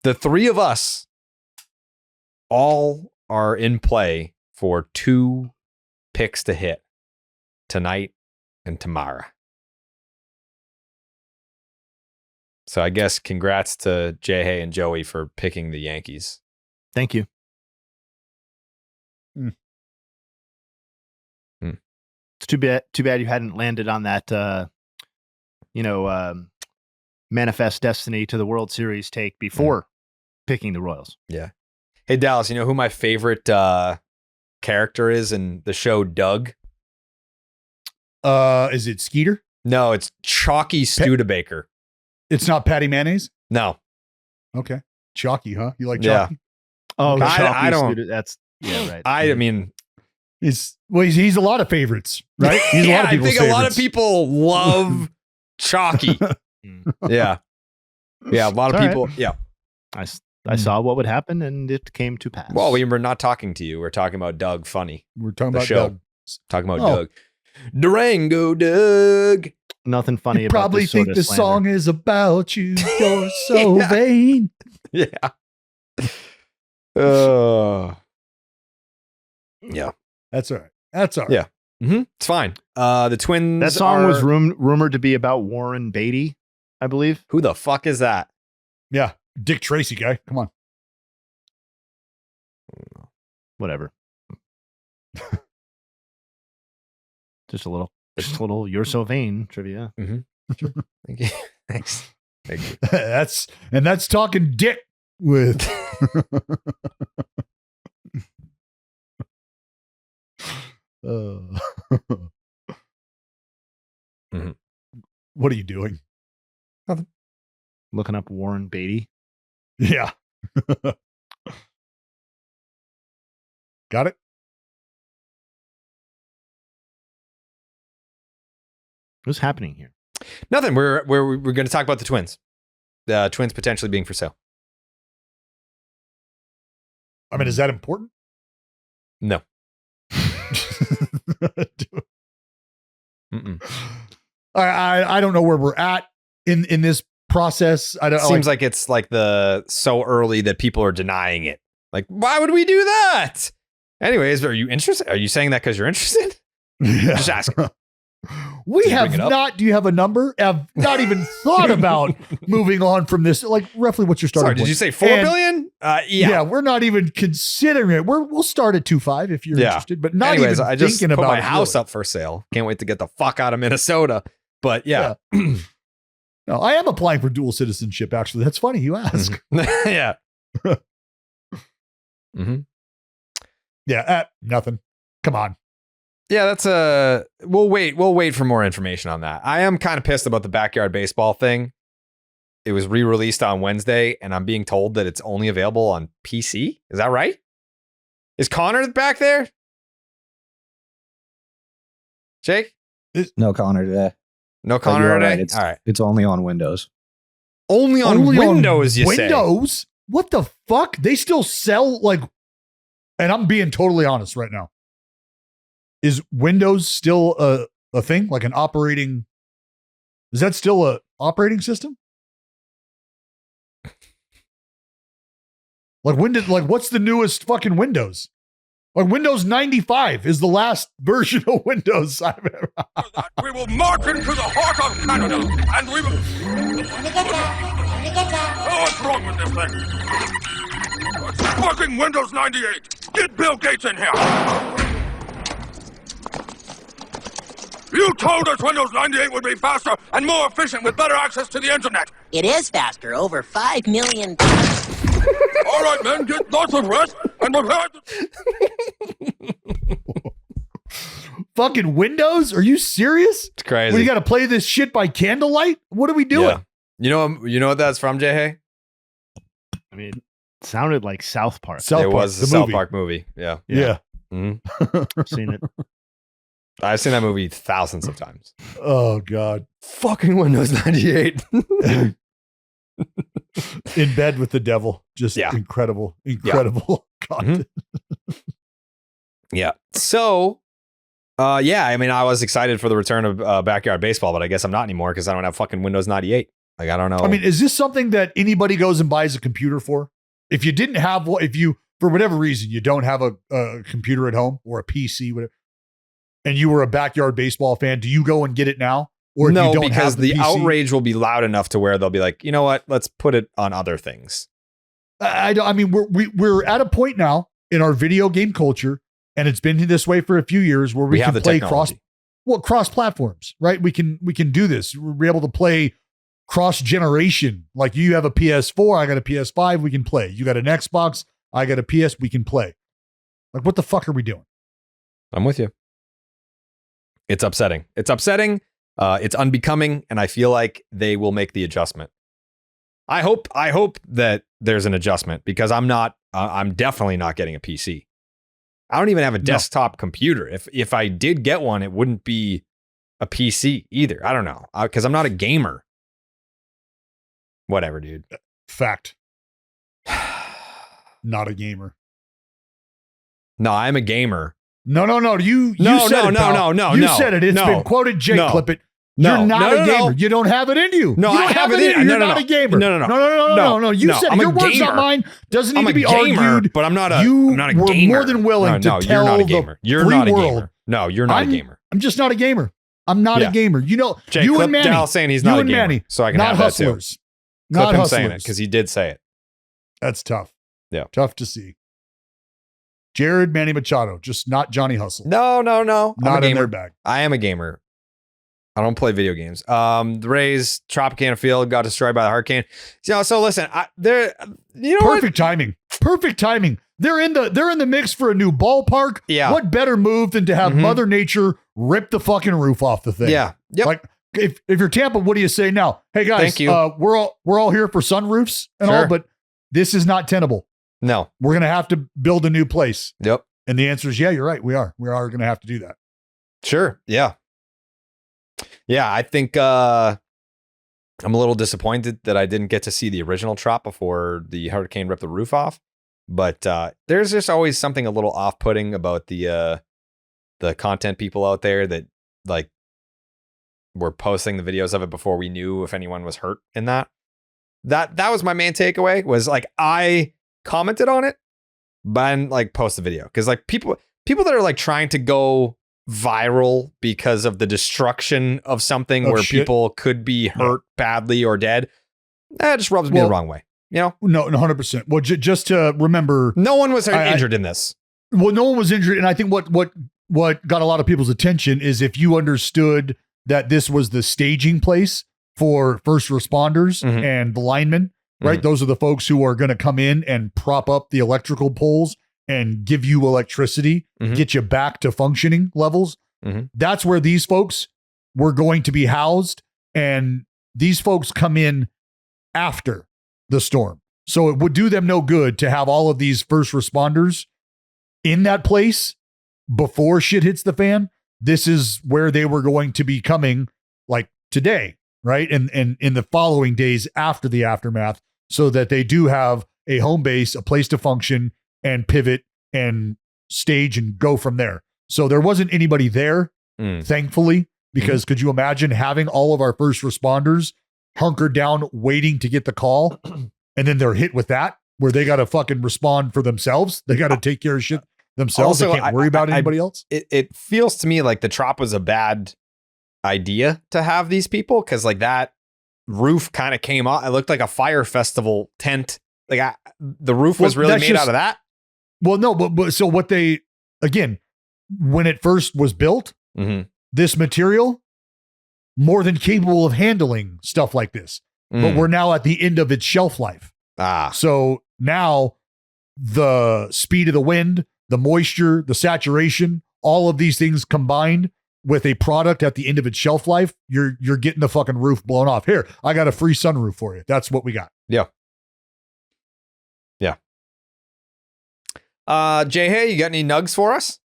The 3 of us all are in play for 2 picks to hit tonight and tomorrow. So I guess congrats to Jayhay and Joey for picking the Yankees. Thank you. It's too bad you hadn't landed on that, manifest destiny to the World Series take before picking the Royals. Yeah. Hey, Dallas, you know who my favorite character is in the show Doug? Is it Skeeter? No, it's Chalky Studebaker. It's not Patty Mayonnaise? No. Okay. Chalky, huh? You like Yeah. Chalky? Oh, I don't. That's right. I mean, He's a a lot of favorites, right? He's yeah, a lot of I people's think a lot of favorites. people love Chalky. Yeah. Yeah, a lot of It's all people. right. Yeah. I saw what would happen, and it came to pass. Well, we were not talking to you. We're talking about Doug Funny. We're talking The about show. Doug. Talking about Oh. Doug. Durango Doug. Nothing funny You about probably this think soda the slander. song is about you. You're so Yeah. vain. Yeah. Yeah. That's all right. That's all right. Yeah. It's fine. The Twins. That song was are- rumored to be about Warren Beatty, I believe. Who the fuck is that? Yeah. Dick Tracy guy. Come on. Whatever. Just a little You're So Vain trivia. Thank you. Thanks. Thank you. that's talking dick with Mhm. What are you doing? Looking up Warren Beatty. Yeah. Got it? What's happening here? Nothing. We're going to talk about the Twins. The Twins potentially being for sale. I mean, is that important? No. Mm-mm. I don't know where we're at in this process. I don't. Seems like it's like so early that people are denying it. Like, why would we do that? Anyways, are you interested? Are you saying that because you're interested? Yeah. Just ask. We Did you have bring it up? not. Do you have a number? Have not even thought about moving on from this. Like roughly, what's your starting Sorry, did point? you say 4 And- billion? Yeah. Yeah, we're not even considering it. We'll start at 2.5 if you're Yeah. interested, but not Anyways, even I just thinking put about my it, house really. up for sale. Can't wait to get the fuck out of Minnesota. But yeah. No, I am applying for dual citizenship. Actually, that's funny you ask. Yeah. Yeah, nothing. Come on. Yeah, that's we'll wait for more information on that. I am kind of pissed about the backyard baseball thing. It was re-released on Wednesday, and I'm being told that it's only available on PC. Is that right? Is Connor back there? Jake? No Connor today. No But Connor you're today? right, All right. It's only on Windows. Only on Only on Windows, you say? Windows? What the fuck? They still sell like, and I'm being totally honest right now. Is Windows still a thing? Like an operating? Is that still a operating system? Like when did what's the newest fucking Windows? Like Windows 95 is the last version of Windows I've ever. That we will march into the heart of Canada, and we will. Oh, what's wrong with this thing? It's fucking Windows 98. Get Bill Gates in here. You told us Windows 98 would be faster and more efficient with better access to the internet. It is faster, over 5 million. All right, men, get lots of rest and prepare to... Fucking Windows? Are you serious? It's crazy. Well, you got to play this shit by candlelight? What are we doing? Yeah. You know what that's from, Jayhay? I mean, it sounded like South Park. South It Park, was the the South movie. Park movie. Yeah. Yeah. Mhm. I've seen it. I've seen that movie thousands of times. Oh God. Fucking Windows 98. In bed with the devil. Just Yeah. incredible content. Yeah. So, yeah, I mean, I was excited for the return of backyard baseball, but I guess I'm not anymore because I don't have fucking Windows 98. Like, I don't know. I mean, is this something that anybody goes and buys a computer for? If you didn't have one, if you, for whatever reason, you don't have a computer at home or a PC, whatever, and you were a backyard baseball fan, do you go and get it now? Or if no, you don't because have the PC? outrage will be loud enough to where they'll be like, you know what? Let's put it on other things. I mean, we're at a point now in our video game culture, and it's been this way for a few years, where we have can the play technology. cross platforms, right? We can do this. We're able to play cross generation. Like you have a PS4, I got a PS5, we can play. You got an Xbox, I got a PS, we can play. Like, what the fuck are we doing? I'm with you. It's upsetting. It's upsetting. It's unbecoming, and I feel like they will make the adjustment. I hope that there's an adjustment because I'm definitely not getting a PC. I don't even have a desktop computer. If I did get one, it wouldn't be a PC either. I don't know because I'm not a gamer. Whatever, dude. Fact. Not a gamer. No, I'm a gamer. No. You No, said no, it, no, pal. no, no, You no, said it. It's no, been quoted. Jay, no, clip it. no, You're not no, a no, gamer. no. You don't have it in you. No, you I don't have it in in. you. You're No, not no. a gamer. No. No. You No, said I'm it. a Your words, gamer. not mine. Doesn't I'm need a to be gamer, argued. but I'm not a were gamer. more than willing to no, tell you're not a the gamer. You're free not a world. gamer. No, you're not a gamer. I'm just not a gamer. I'm not Yeah. a gamer. You know, Jay, you clip and Manny. Dal saying he's you not a and gamer, Manny, so I can not have that too. hustlers. Clip Not him hustlers. saying it because he did say it. That's tough. Yeah. Tough to see. Jared Manny Machado, just not Johnny Hustle. No. I'm Not a in gamer. their bag. I am a gamer. I don't play video games. The Rays, Tropicana Field got destroyed by the hurricane. So listen, Perfect timing. Perfect timing. They're in the mix for a new ballpark. Yeah. What better move than to have Mhm. Mother Nature rip the fucking roof off the thing? Yeah. Yep. Like if you're Tampa, what do you say now? Hey guys, Thank you. we're all here for sunroofs and Sure. all, but this is not tenable. No. We're gonna have to build a new place. Yep. And the answer is yeah, you're right. We are gonna have to do that. Sure. Yeah. Yeah. I think I'm a little disappointed that I didn't get to see the original Trop before the hurricane ripped the roof off. But there's just always something a little off-putting about the content people out there that like were posting the videos of it before we knew if anyone was hurt in that. That was my main takeaway was like I commented on it, but I didn't like post the video because like people that are like trying to go viral because of the destruction of something where shit. people could be hurt badly or dead, that just rubs me the wrong way. You know, No, 100%. Well, just to remember, no one was injured in this. well, no one was injured, and I think what got a lot of people's attention is if you understood that this was the staging place for first responders Mhm. and the linemen, right? Mhm. Those are the folks who are going to come in and prop up the electrical poles and give you electricity, Mhm. get you back to functioning levels. Mhm. That's where these folks were going to be housed, and these folks come in after the storm. So it would do them no good to have all of these first responders in that place before shit hits the fan. This is where they were going to be coming like today, right? And in the following days after the aftermath, so that they do have a home base, a place to function and pivot and stage and go from there. So there wasn't anybody there, thankfully, because could you imagine having all of our first responders hunkered down waiting to get the call and then they're hit with that where they got to fucking respond for themselves. They got to take care of shit themselves. Also, They can't worry about anybody else. It feels to me like the Trop was a bad idea to have these people because like that roof kind of came off. It looked like a fire festival tent. Like the roof was really made out of that. Well, no, but so what they, again, when it first was built, Mhm. this material more than capable of handling stuff like this. But Mm. we're now at the end of its shelf life. So now the speed of the wind, the moisture, the saturation, all of these things combined with a product at the end of its shelf life, you're getting the fucking roof blown off. Here, I got a free sunroof for you. That's what we got. Yeah. Jayhay, you got any nugs for us?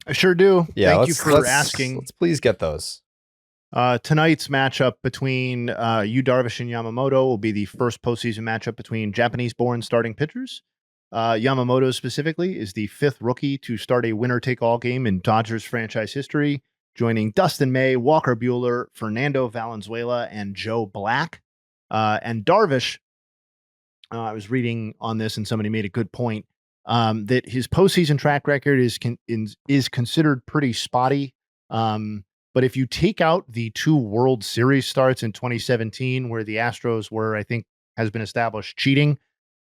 I sure do. Yeah, Thank you for asking. Let's please get those. Tonight's matchup between Yu Darvish and Yamamoto will be the first postseason matchup between Japanese-born starting pitchers. Yamamoto specifically is the fifth rookie to start a winner-take-all game in Dodgers franchise history, joining Dustin May, Walker Buehler, Fernando Valenzuela, and Joe Black. And Darvish, I was reading on this and somebody made a good point, that his postseason track record is considered pretty spotty. But if you take out the two World Series starts in 2017, where the Astros were, I think, has been established cheating,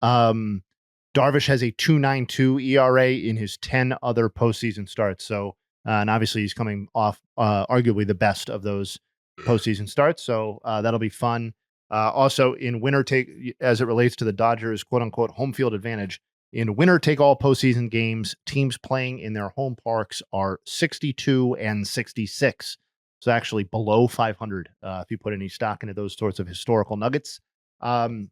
Darvish has a 2.92 ERA in his 10 other postseason starts. So, and obviously he's coming off arguably the best of those postseason starts. So that'll be fun. Also, in winner take, as it relates to the Dodgers, quote unquote, home field advantage, in winner take all postseason games, teams playing in their home parks are 62 and 66. So actually below 500 if you put any stock into those sorts of historical nuggets. On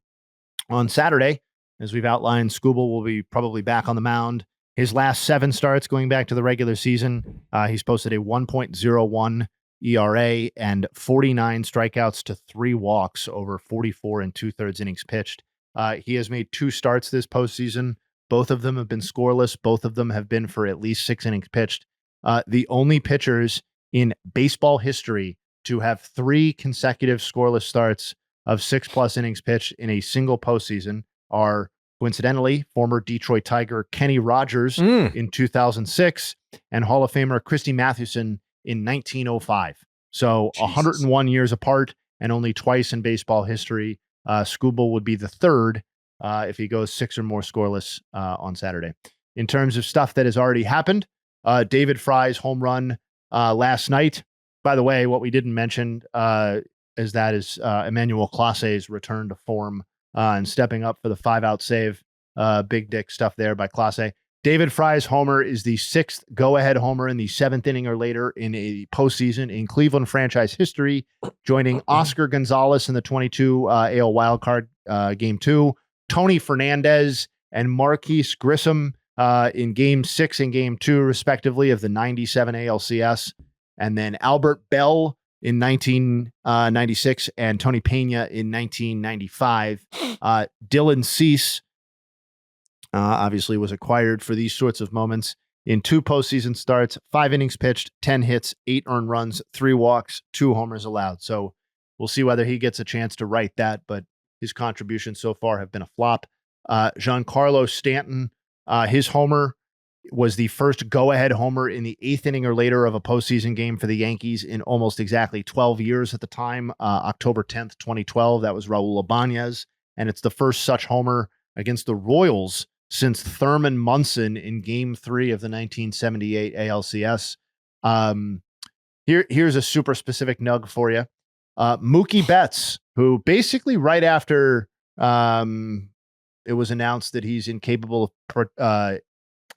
Saturday, as we've outlined, Skubal will be probably back on the mound. His last 7 starts going back to the regular season, he's posted a 1.01 ERA and 49 strikeouts to 3 walks over 44 and 2/3 innings pitched. He has made 2 starts this postseason. Both of them have been scoreless. Both of them have been for at least 6 innings pitched. The only pitchers in baseball history to have 3 consecutive scoreless starts of 6+ innings pitched in a single postseason are, coincidentally, former Detroit Tiger Kenny Rogers in 2006 and Hall of Famer Christy Mathewson in 1905. So Jesus. 101 years apart and only twice in baseball history. Skubal would be the third if he goes 6 or more scoreless on Saturday. In terms of stuff that has already happened, David Fry's home run last night. By the way, what we didn't mention is that is Emmanuel Clase's return to form and stepping up for the 5-out save. Big dick stuff there by Clase. David Fry's homer is the 6th go-ahead homer in the 7th inning or later in a postseason in Cleveland franchise history, joining Oscar Gonzalez in the 22 AL wildcard Game 2, Tony Fernandez and Marquise Grissom in Game 6 and Game 2, respectively, of the 97 ALCS, and then Albert Bell in 1996 and Tony Pena in 1995. Dylan Cease obviously was acquired for these sorts of moments in 2 postseason starts, 5 innings pitched, 10 hits, 8 earned runs, 3 walks, 2 homers allowed. So we'll see whether he gets a chance to right that, but his contributions so far have been a flop. Giancarlo Stanton, his homer was the first go-ahead homer in the 8th inning or later of a postseason game for the Yankees in almost exactly 12 years at the time, October 10th, 2012. That was Raul Ibanez, and it's the first such homer against the Royals since Thurman Munson in Game 3 of the 1978 ALCS. Here's a super specific nug for you. Mookie Betts, who basically right after it was announced that he's incapable of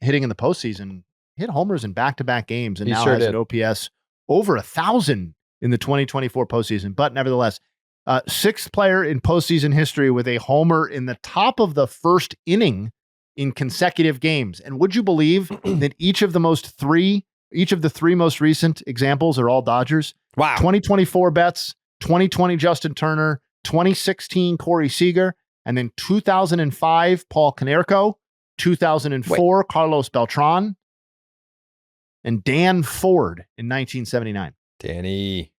hitting in the postseason, hit homers in back-to-back games and now has an OPS over 1,000 in the 2024 postseason. But nevertheless, 6th player in postseason history with a homer in the top of the 1st inning in consecutive games. And would you believe that each of the 3 most recent examples are all Dodgers? Wow. 2024 Betts, 2020 Justin Turner, 2016 Corey Seager, and then 2005 Paul Konerko, 2004 Carlos Beltran, and Dan Ford in 1979. Danny.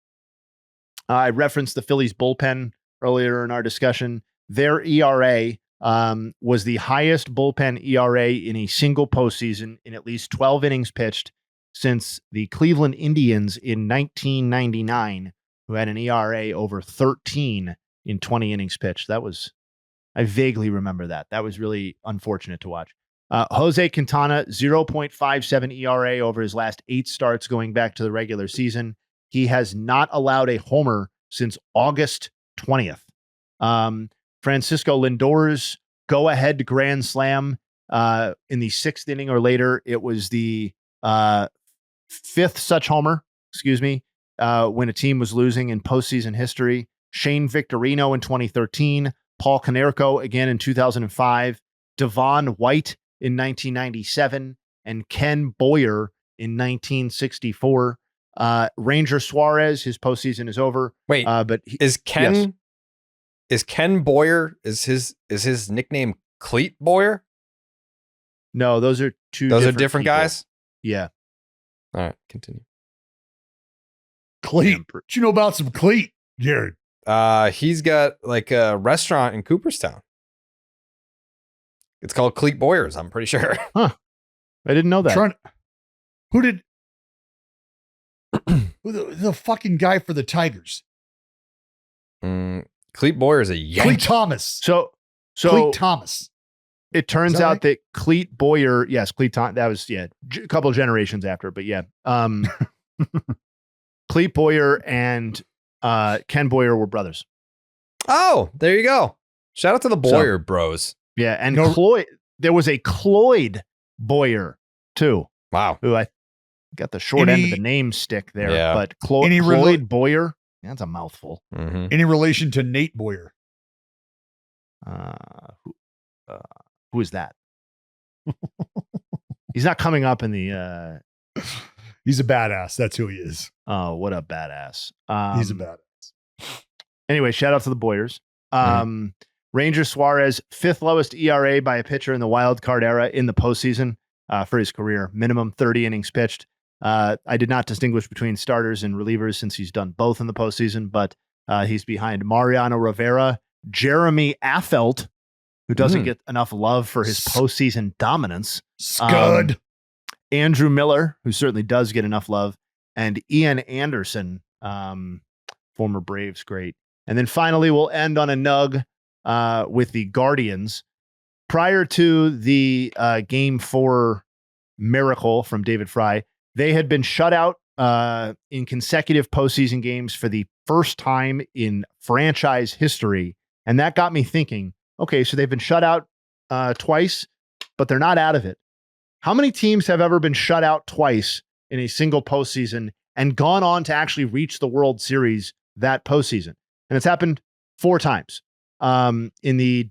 I referenced the Phillies bullpen earlier in our discussion. Their ERA was the highest bullpen ERA in a single postseason in at least 12 innings pitched since the Cleveland Indians in 1999, who had an ERA over 13 in 20 innings pitched. I vaguely remember that. That was really unfortunate to watch. Jose Quintana, 0.57 ERA over his last 8 starts going back to the regular season. He has not allowed a homer since August 20th. Francisco Lindor's go-ahead grand slam in the 6th inning or later. It was the 5th such homer, when a team was losing in postseason history. Shane Victorino in 2013, Paul Konerko again in 2005, Devon White in 1997, and Ken Boyer in 1964. Ranger Suarez, his postseason is over. Wait, but is Ken Boyer, is his nickname Cleat Boyer? No, those are different people. guys? Yeah. All right, continue. Cleat. What you know about some Cleat, Jared? He's got like a restaurant in Cooperstown. It's called Cleat Boyers, I'm pretty sure. Huh. I didn't know that. Who the fucking guy for the Tigers? Cleat Boyer is a Yankee. Cleat Thomas. So Cleat Thomas. It turns out that Cleat Boyer, yes, Cleat Thomas, that was, a couple generations after, but yeah. Cleat Boyer and Ken Boyer were brothers. Oh, there you go. Shout out to the Boyer bros. Yeah, and Cloyd. There was a Cloyd Boyer too. Wow. Who I got the short end of the name stick there, Yeah. but Cloyd Boyer. That's a mouthful. Mm-hmm. Any relation to Nate Boyer? Who is that? He's not coming up in the. He's a badass. That's who he is. Oh, what a badass! He's a badass. Anyway, shout out to the Boyers. Ranger Suarez, 5th lowest ERA by a pitcher in the wild card era in the postseason for his career. Minimum 30 innings pitched. I did not distinguish between starters and relievers since he's done both in the postseason, but he's behind Mariano Rivera, Jeremy Affeldt, who doesn't get enough love for his postseason dominance. Scud. Andrew Miller, who certainly does get enough love, and Ian Anderson, former Braves great. And then finally, we'll end on a nug with the Guardians. Prior to the Game 4 miracle from David Fry, they had been shut out in consecutive postseason games for the first time in franchise history. And that got me thinking, okay, so they've been shut out twice, but they're not out of it. How many teams have ever been shut out twice in a single postseason and gone on to actually reach the World Series that postseason? And it's happened 4 times in the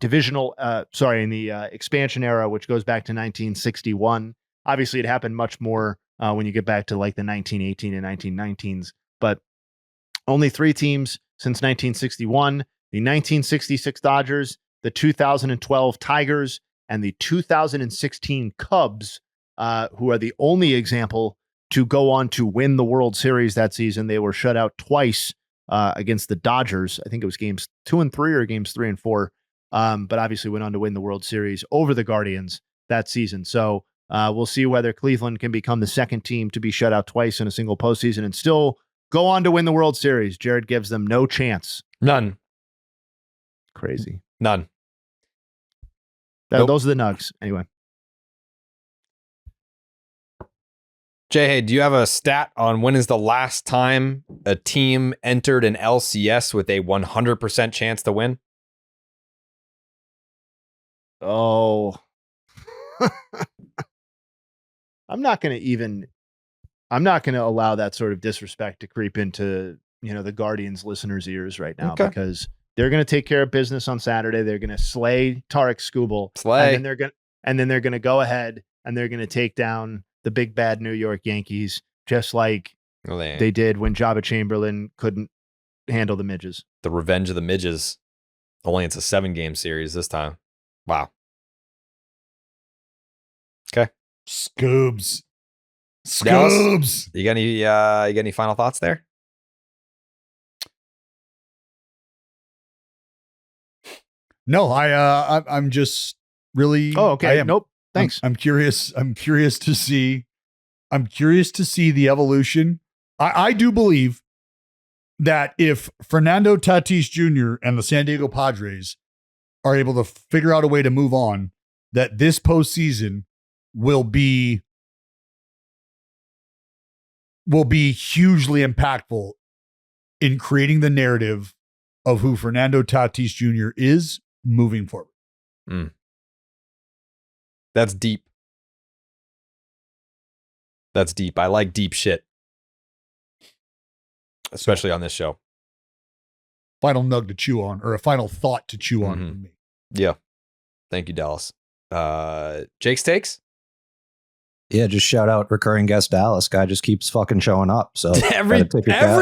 expansion era, which goes back to 1961. Obviously, it happened much more when you get back to like the 1918 and 1919s, but only 3 teams since 1961, the 1966 Dodgers, the 2012 Tigers, and the 2016 Cubs, who are the only example to go on to win the World Series that season. They were shut out twice against the Dodgers. I think it was games 2 and 3 or games 3 and 4, but obviously went on to win the World Series over the Guardians that season. So we'll see whether Cleveland can become the second team to be shut out twice in a single postseason and still go on to win the World Series. Jared gives them no chance. None. Crazy. None. Those are the Nuggs. Anyway. Jayhay, do you have a stat on when is the last time a team entered an LCS with a 100% chance to win? Oh. I'm not going to allow that sort of disrespect to creep into, the Guardians listeners' ears right now, because they're going to take care of business on Saturday. They're going to slay Tarek Skubal. And then they're going to go ahead and they're going to take down the big bad New York Yankees, just like they did when Jabba Chamberlain couldn't handle the midges. The revenge of the midges. Only it's a 7-game series this time. Wow. Okay. Scoobs. Dallas, you got any final thoughts there? No, I'm just really. Oh, okay. Nope. Thanks. I'm curious. I'm curious to see the evolution. I do believe that if Fernando Tatís Jr. and the San Diego Padres are able to figure out a way to move on, that this postseason will be hugely impactful in creating the narrative of who Fernando Tatís Jr. is moving forward. That's deep. That's deep. I like deep shit. Especially on this show. Final nug to chew on, or a final thought to chew on from me. Yeah. Thank you, Dallas. Jake's takes? Yeah, just shout out recurring guest Dallas. Guy just keeps fucking showing up. So every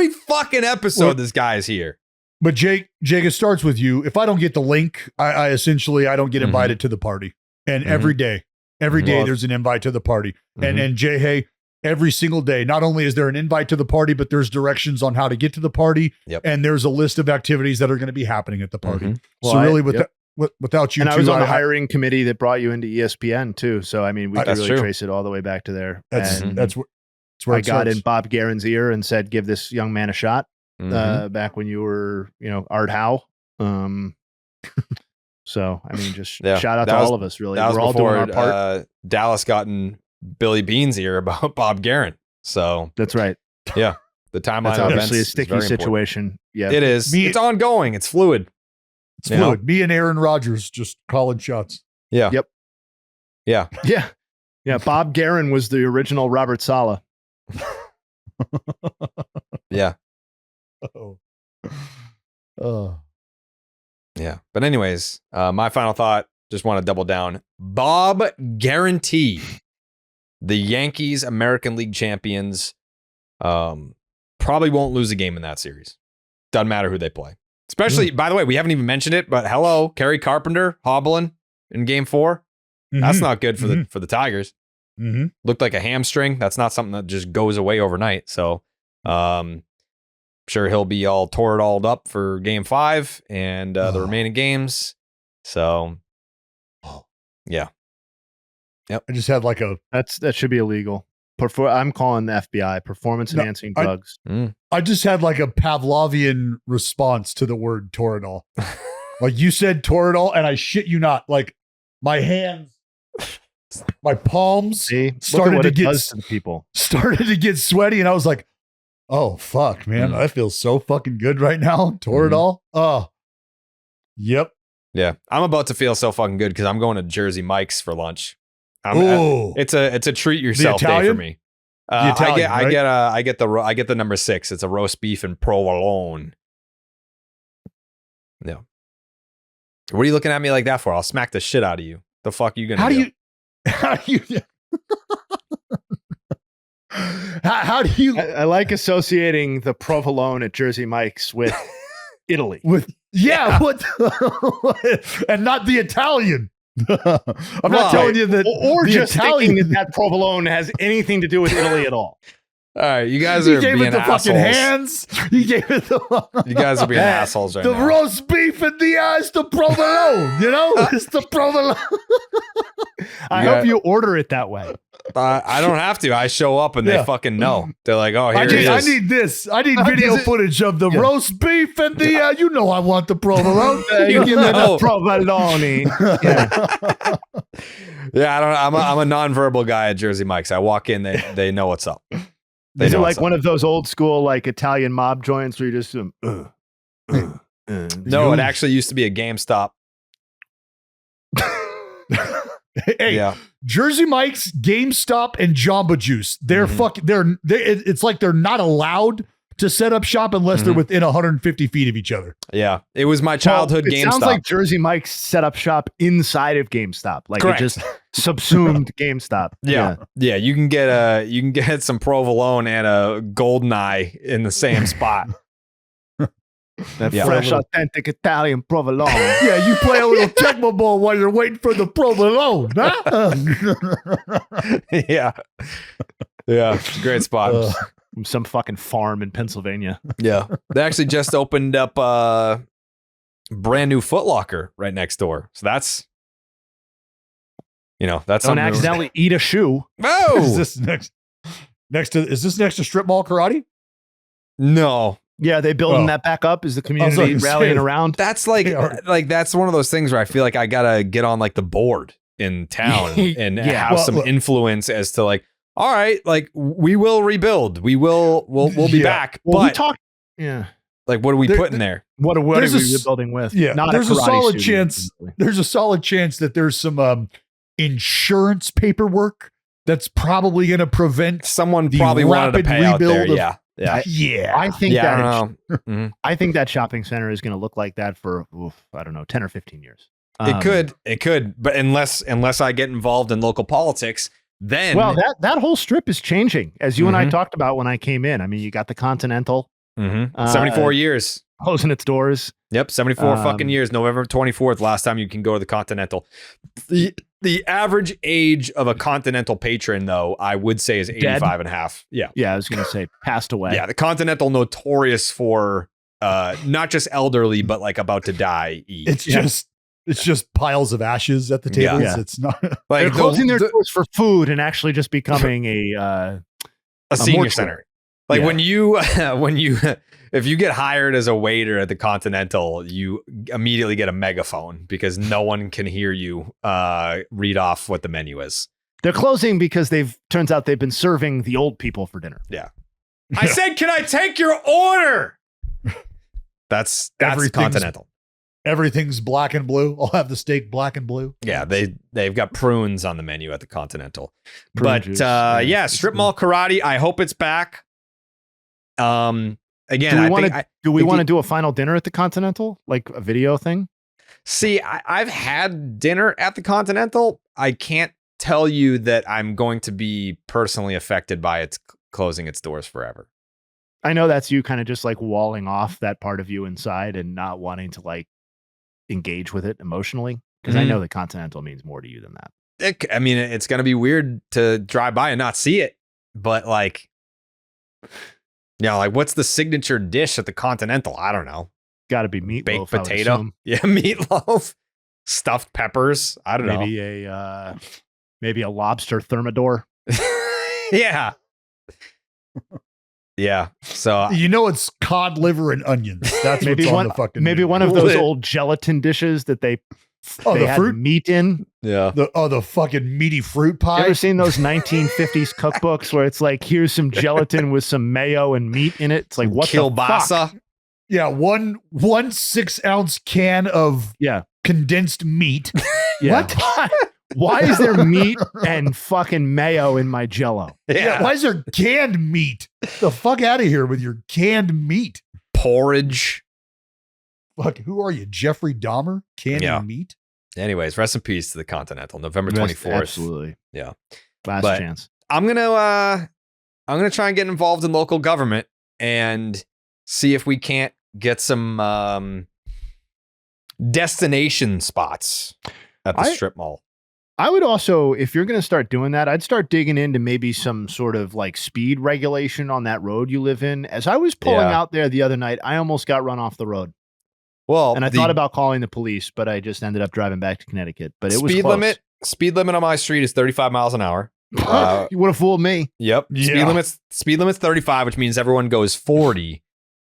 fucking episode this guy is here. But Jake, it starts with you. If I don't get the link, I essentially don't get invited to the party. And every day there's an invite to the party. And Jayhay, every single day, not only is there an invite to the party, but there's directions on how to get to the party. Yep. And there's a list of activities that are going to be happening at the party. Well, so really without you, and I was on the hiring committee that brought you into ESPN too. So I mean, we can really trace it all the way back to there. That's where I got in Bob Guerin's ear and said, "Give this young man a shot." Back when you were, Art Howe. So I mean, just shout out to all of us. Really, we're all doing our part. Dallas got in Billy Bean's ear about Bob Guerin. So that's right. Yeah, the timeline. That's obviously a sticky situation. Yeah, it is. It's ongoing. It's fluid. It's fluid. Me and Aaron Rodgers just calling shots. Yeah. Yep. Yeah. Yeah. Yeah. Bob Guerin was the original Robert Saleh. Yeah. Oh. Yeah. But anyways, my final thought, just want to double down. Bob guaranteed the Yankees American League champions probably won't lose a game in that series. Doesn't matter who they play. Especially, by the way, we haven't even mentioned it, but hello, Kerry Carpenter hobbling in game 4. That's not good for the Tigers. Looked like a hamstring. That's not something that just goes away overnight. So sure he'll be all tore up for game 5 and the remaining games. So yeah. Yep. I just had like that should be illegal. I'm calling the FBI performance enhancing drugs. I just had like a Pavlovian response to the word Toradol. Like you said Toradol, and I shit you not, like my hands, my palms started to get to people. Started to get sweaty, and I was like, "Oh fuck, man, I feel so fucking good right now." Toradol. Oh, yep. Yeah, I'm about to feel so fucking good because I'm going to Jersey Mike's for lunch. It's a treat yourself day for me. I get the number 6. It's a roast beef and provolone. Yeah. What are you looking at me like that for? I'll smack the shit out of you. The fuck are you gonna do? How do you? I like associating the provolone at Jersey Mike's with Italy. What? And not the Italian. I'm not telling you that, or just Italian thinking that provolone has anything to do with Italy at all. All right, you guys are being assholes. Fucking hands. He gave it the. You guys are being assholes right now. The roast beef and it's the provolone. You know, it's the provolone. I hope you order it that way. I don't have to. I show up and they fucking know. They're like, "Oh, here it is." I need this. I need video footage of the roast beef and the. You know, I want the provolone. You give me the provolone. Yeah, I don't. I'm a nonverbal guy at Jersey Mike's. I walk in, they know what's up. Is it like one of those old school like Italian mob joints where you just no, it actually used to be a GameStop. Hey, Jersey Mike's, GameStop, and Jamba Juice. They're it's like they're not allowed to set up shop unless they're within 150 feet of each other. Yeah, it was my childhood GameStop. Sounds like Jersey Mike's set up shop inside of GameStop. Like Correct. It just subsumed GameStop. Yeah. You can get some provolone and a GoldenEye in the same spot. That fresh, authentic Italian provolone. Yeah, you play a little Tecmo Bowl while you're waiting for the provolone. Huh? Yeah, it's a great spot. From some fucking farm in Pennsylvania. Yeah, they actually just opened up a brand new Foot Locker right next door. So that's don't accidentally eat a shoe. Oh, is this next to strip mall karate? No. Yeah, they building that back up. Is the community rallying around? That's like that's one of those things where I feel like I gotta get on like the board in town and have some influence as to like, all right, like we will rebuild, we'll be back. Well, but we talked. Yeah, like what are we putting there? What are we rebuilding with? Yeah, not there's a solid studio, chance. There's a solid chance that there's some insurance paperwork that's probably going to prevent someone probably wanted to pay out there. Yeah. I think that shopping center is going to look like that for I don't know, 10 or 15 years. It could, but unless I get involved in local politics, then that whole strip is changing, as you and I talked about when I came in. I mean, you got the Continental, 74 years closing its doors. Yep, 74 fucking years. November 24th, last time you can go to the Continental. The average age of a Continental patron, though, I would say is 85 and a half. Yeah. Yeah, I was going to say passed away. Yeah, the Continental notorious for not just elderly, but like about to die. It's just piles of ashes at the tables. Yeah. It's not like they're closing their doors for food and actually just becoming a senior center. Like when you if you get hired as a waiter at the Continental, you immediately get a megaphone because no one can hear you read off what the menu is. They're closing because turns out they've been serving the old people for dinner. Yeah. I said, can I take your order? That's Continental. Everything's black and blue. I'll have the steak black and blue. Yeah, they've got prunes on the menu at the Continental. Prune But juice, yeah, strip mall karate. I hope it's back. Again, do we want to do a final dinner at the Continental, like a video thing? See, I've had dinner at the Continental. I can't tell you that I'm going to be personally affected by its closing its doors forever. I know that's you kind of just like walling off that part of you inside and not wanting to like engage with it emotionally, because I know the Continental means more to you than that. It's going to be weird to drive by and not see it, but like, like what's the signature dish at the Continental? I don't know. Got to be meatloaf, baked potato. Yeah, meatloaf, stuffed peppers. I don't know. Maybe a lobster thermidor. Yeah. Yeah. So it's cod liver and onions. That's maybe what's on the fucking menu. one of those old gelatin dishes that they the had fruit meat in. Yeah. The fucking meaty fruit pie. You ever seen those 1950s cookbooks where it's like, here's some gelatin with some mayo and meat in it? It's like, what kielbasa? the fuck? Yeah, one 6-ounce can of condensed meat. Yeah. What? Why is there meat and fucking mayo in my Jell-O? Yeah. Why is there canned meat? The fuck out of here with your canned meat. Porridge. Fuck, who are you, Jeffrey Dahmer? Canned meat? Anyways, rest in peace to the Continental, November 24th. Absolutely. Yeah. Last chance. I'm gonna try and get involved in local government and see if we can't get some destination spots at the strip mall. I would also, if you're going to start doing that, I'd start digging into maybe some sort of like speed regulation on that road you live in. As I was pulling out there the other night, I almost got run off the road. Well, and I thought about calling the police, but I just ended up driving back to Connecticut. But it was close. Speed limit on my street is 35 miles an hour. You would have fooled me. Yep. Yeah. Speed limit's 35, which means everyone goes 40.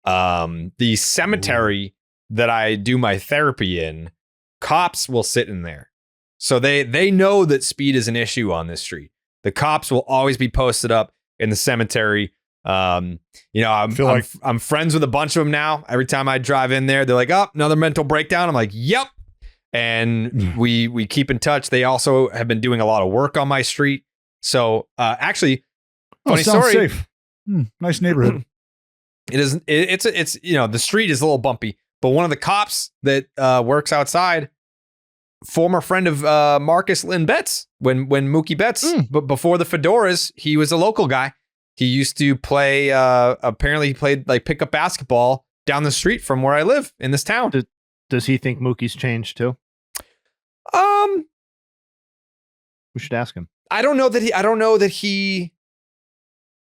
The cemetery that I do my therapy in, cops will sit in there. So they know that speed is an issue on this street. The cops will always be posted up in the cemetery. I'm friends with a bunch of them now. Every time I drive in there, they're like, "Oh, another mental breakdown." I'm like, "Yep." And we keep in touch. They also have been doing a lot of work on my street. So actually, funny story. Safe. Nice neighborhood. It's the street is a little bumpy, but one of the cops that works outside, former friend of Marcus Lynn Betts, when Mookie Betts, but before the fedoras, he was a local guy. He used to play, apparently he played like pickup basketball down the street from where I live in this town. Does he think Mookie's changed too? We should ask him. I don't know that he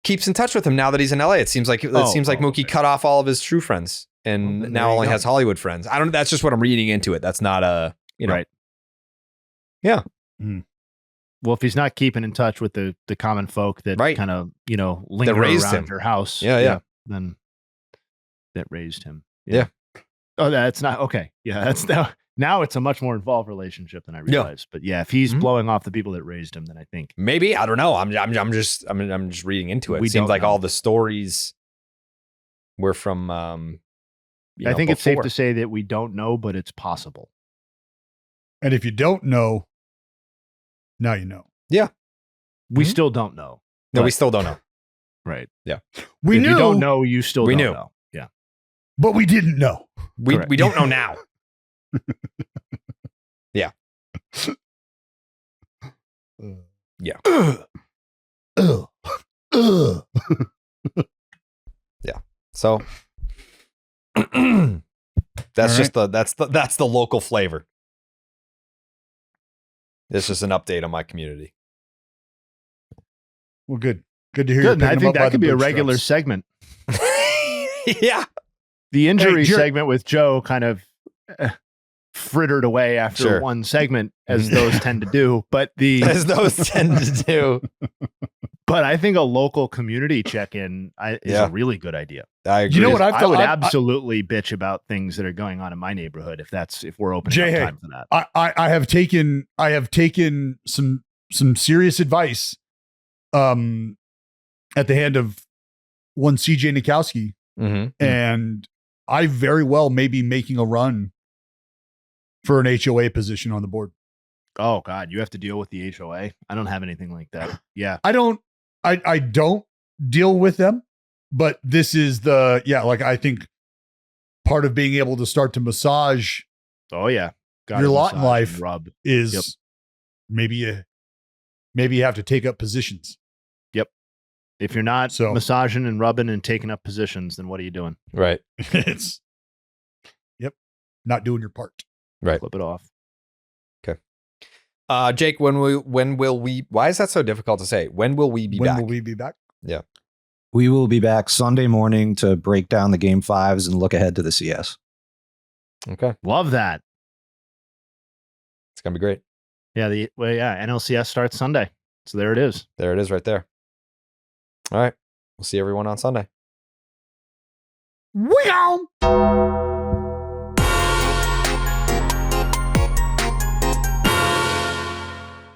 keeps in touch with him now that he's in LA. It seems like Mookie cut off all of his true friends and now only has Hollywood friends. That's just what I'm reading into it. That's not right. Yeah. Well, if he's not keeping in touch with the common folk that kind of, linger around your house. Yeah. Then that raised him. Yeah. Oh, that's not okay. Yeah. That's now it's a much more involved relationship than I realized. But yeah, if he's blowing off the people that raised him, then I think maybe, I don't know. I'm just reading into it. It seems like all the stories were from, I think it's safe to say that we don't know, but it's possible. And if you don't know, now you know. Yeah. We still don't know. No, we still don't know. Right. Yeah. If you don't know, you still don't know. Yeah. But we didn't know. We don't know now. Yeah. Yeah. Yeah. So that's just that's the local flavor. It's just an update on my community. Well, good to hear. Good. I think that could be a regular segment. Yeah. The injury segment with Joe kind of frittered away after one segment, as those tend to do. But But I think a local community check-in is a really good idea. I agree. You know what? I would absolutely bitch about things that are going on in my neighborhood if we're opening up time for that. I have taken some serious advice at the hand of one CJ Nikowski, and I very well may be making a run for an HOA position on the board. Oh God, you have to deal with the HOA. I don't have anything like that. Yeah. I don't deal with them, but this is like I think part of being able to start to massage Oh yeah. your lot in life rub. is maybe you have to take up positions. Yep. If you're not So- massaging and rubbing and taking up positions, then what are you doing? Right. It's not doing your part. Right. Flip it off. Jake, when will we, why is that so difficult to say? When will we be When back? will we be back? Yeah. We will be back Sunday morning to break down the game 5s and look ahead to the CS. Okay. Love that. It's going to be great. Yeah. NLCS starts Sunday. So there it is. There it is right there. All right. We'll see everyone on Sunday. We on.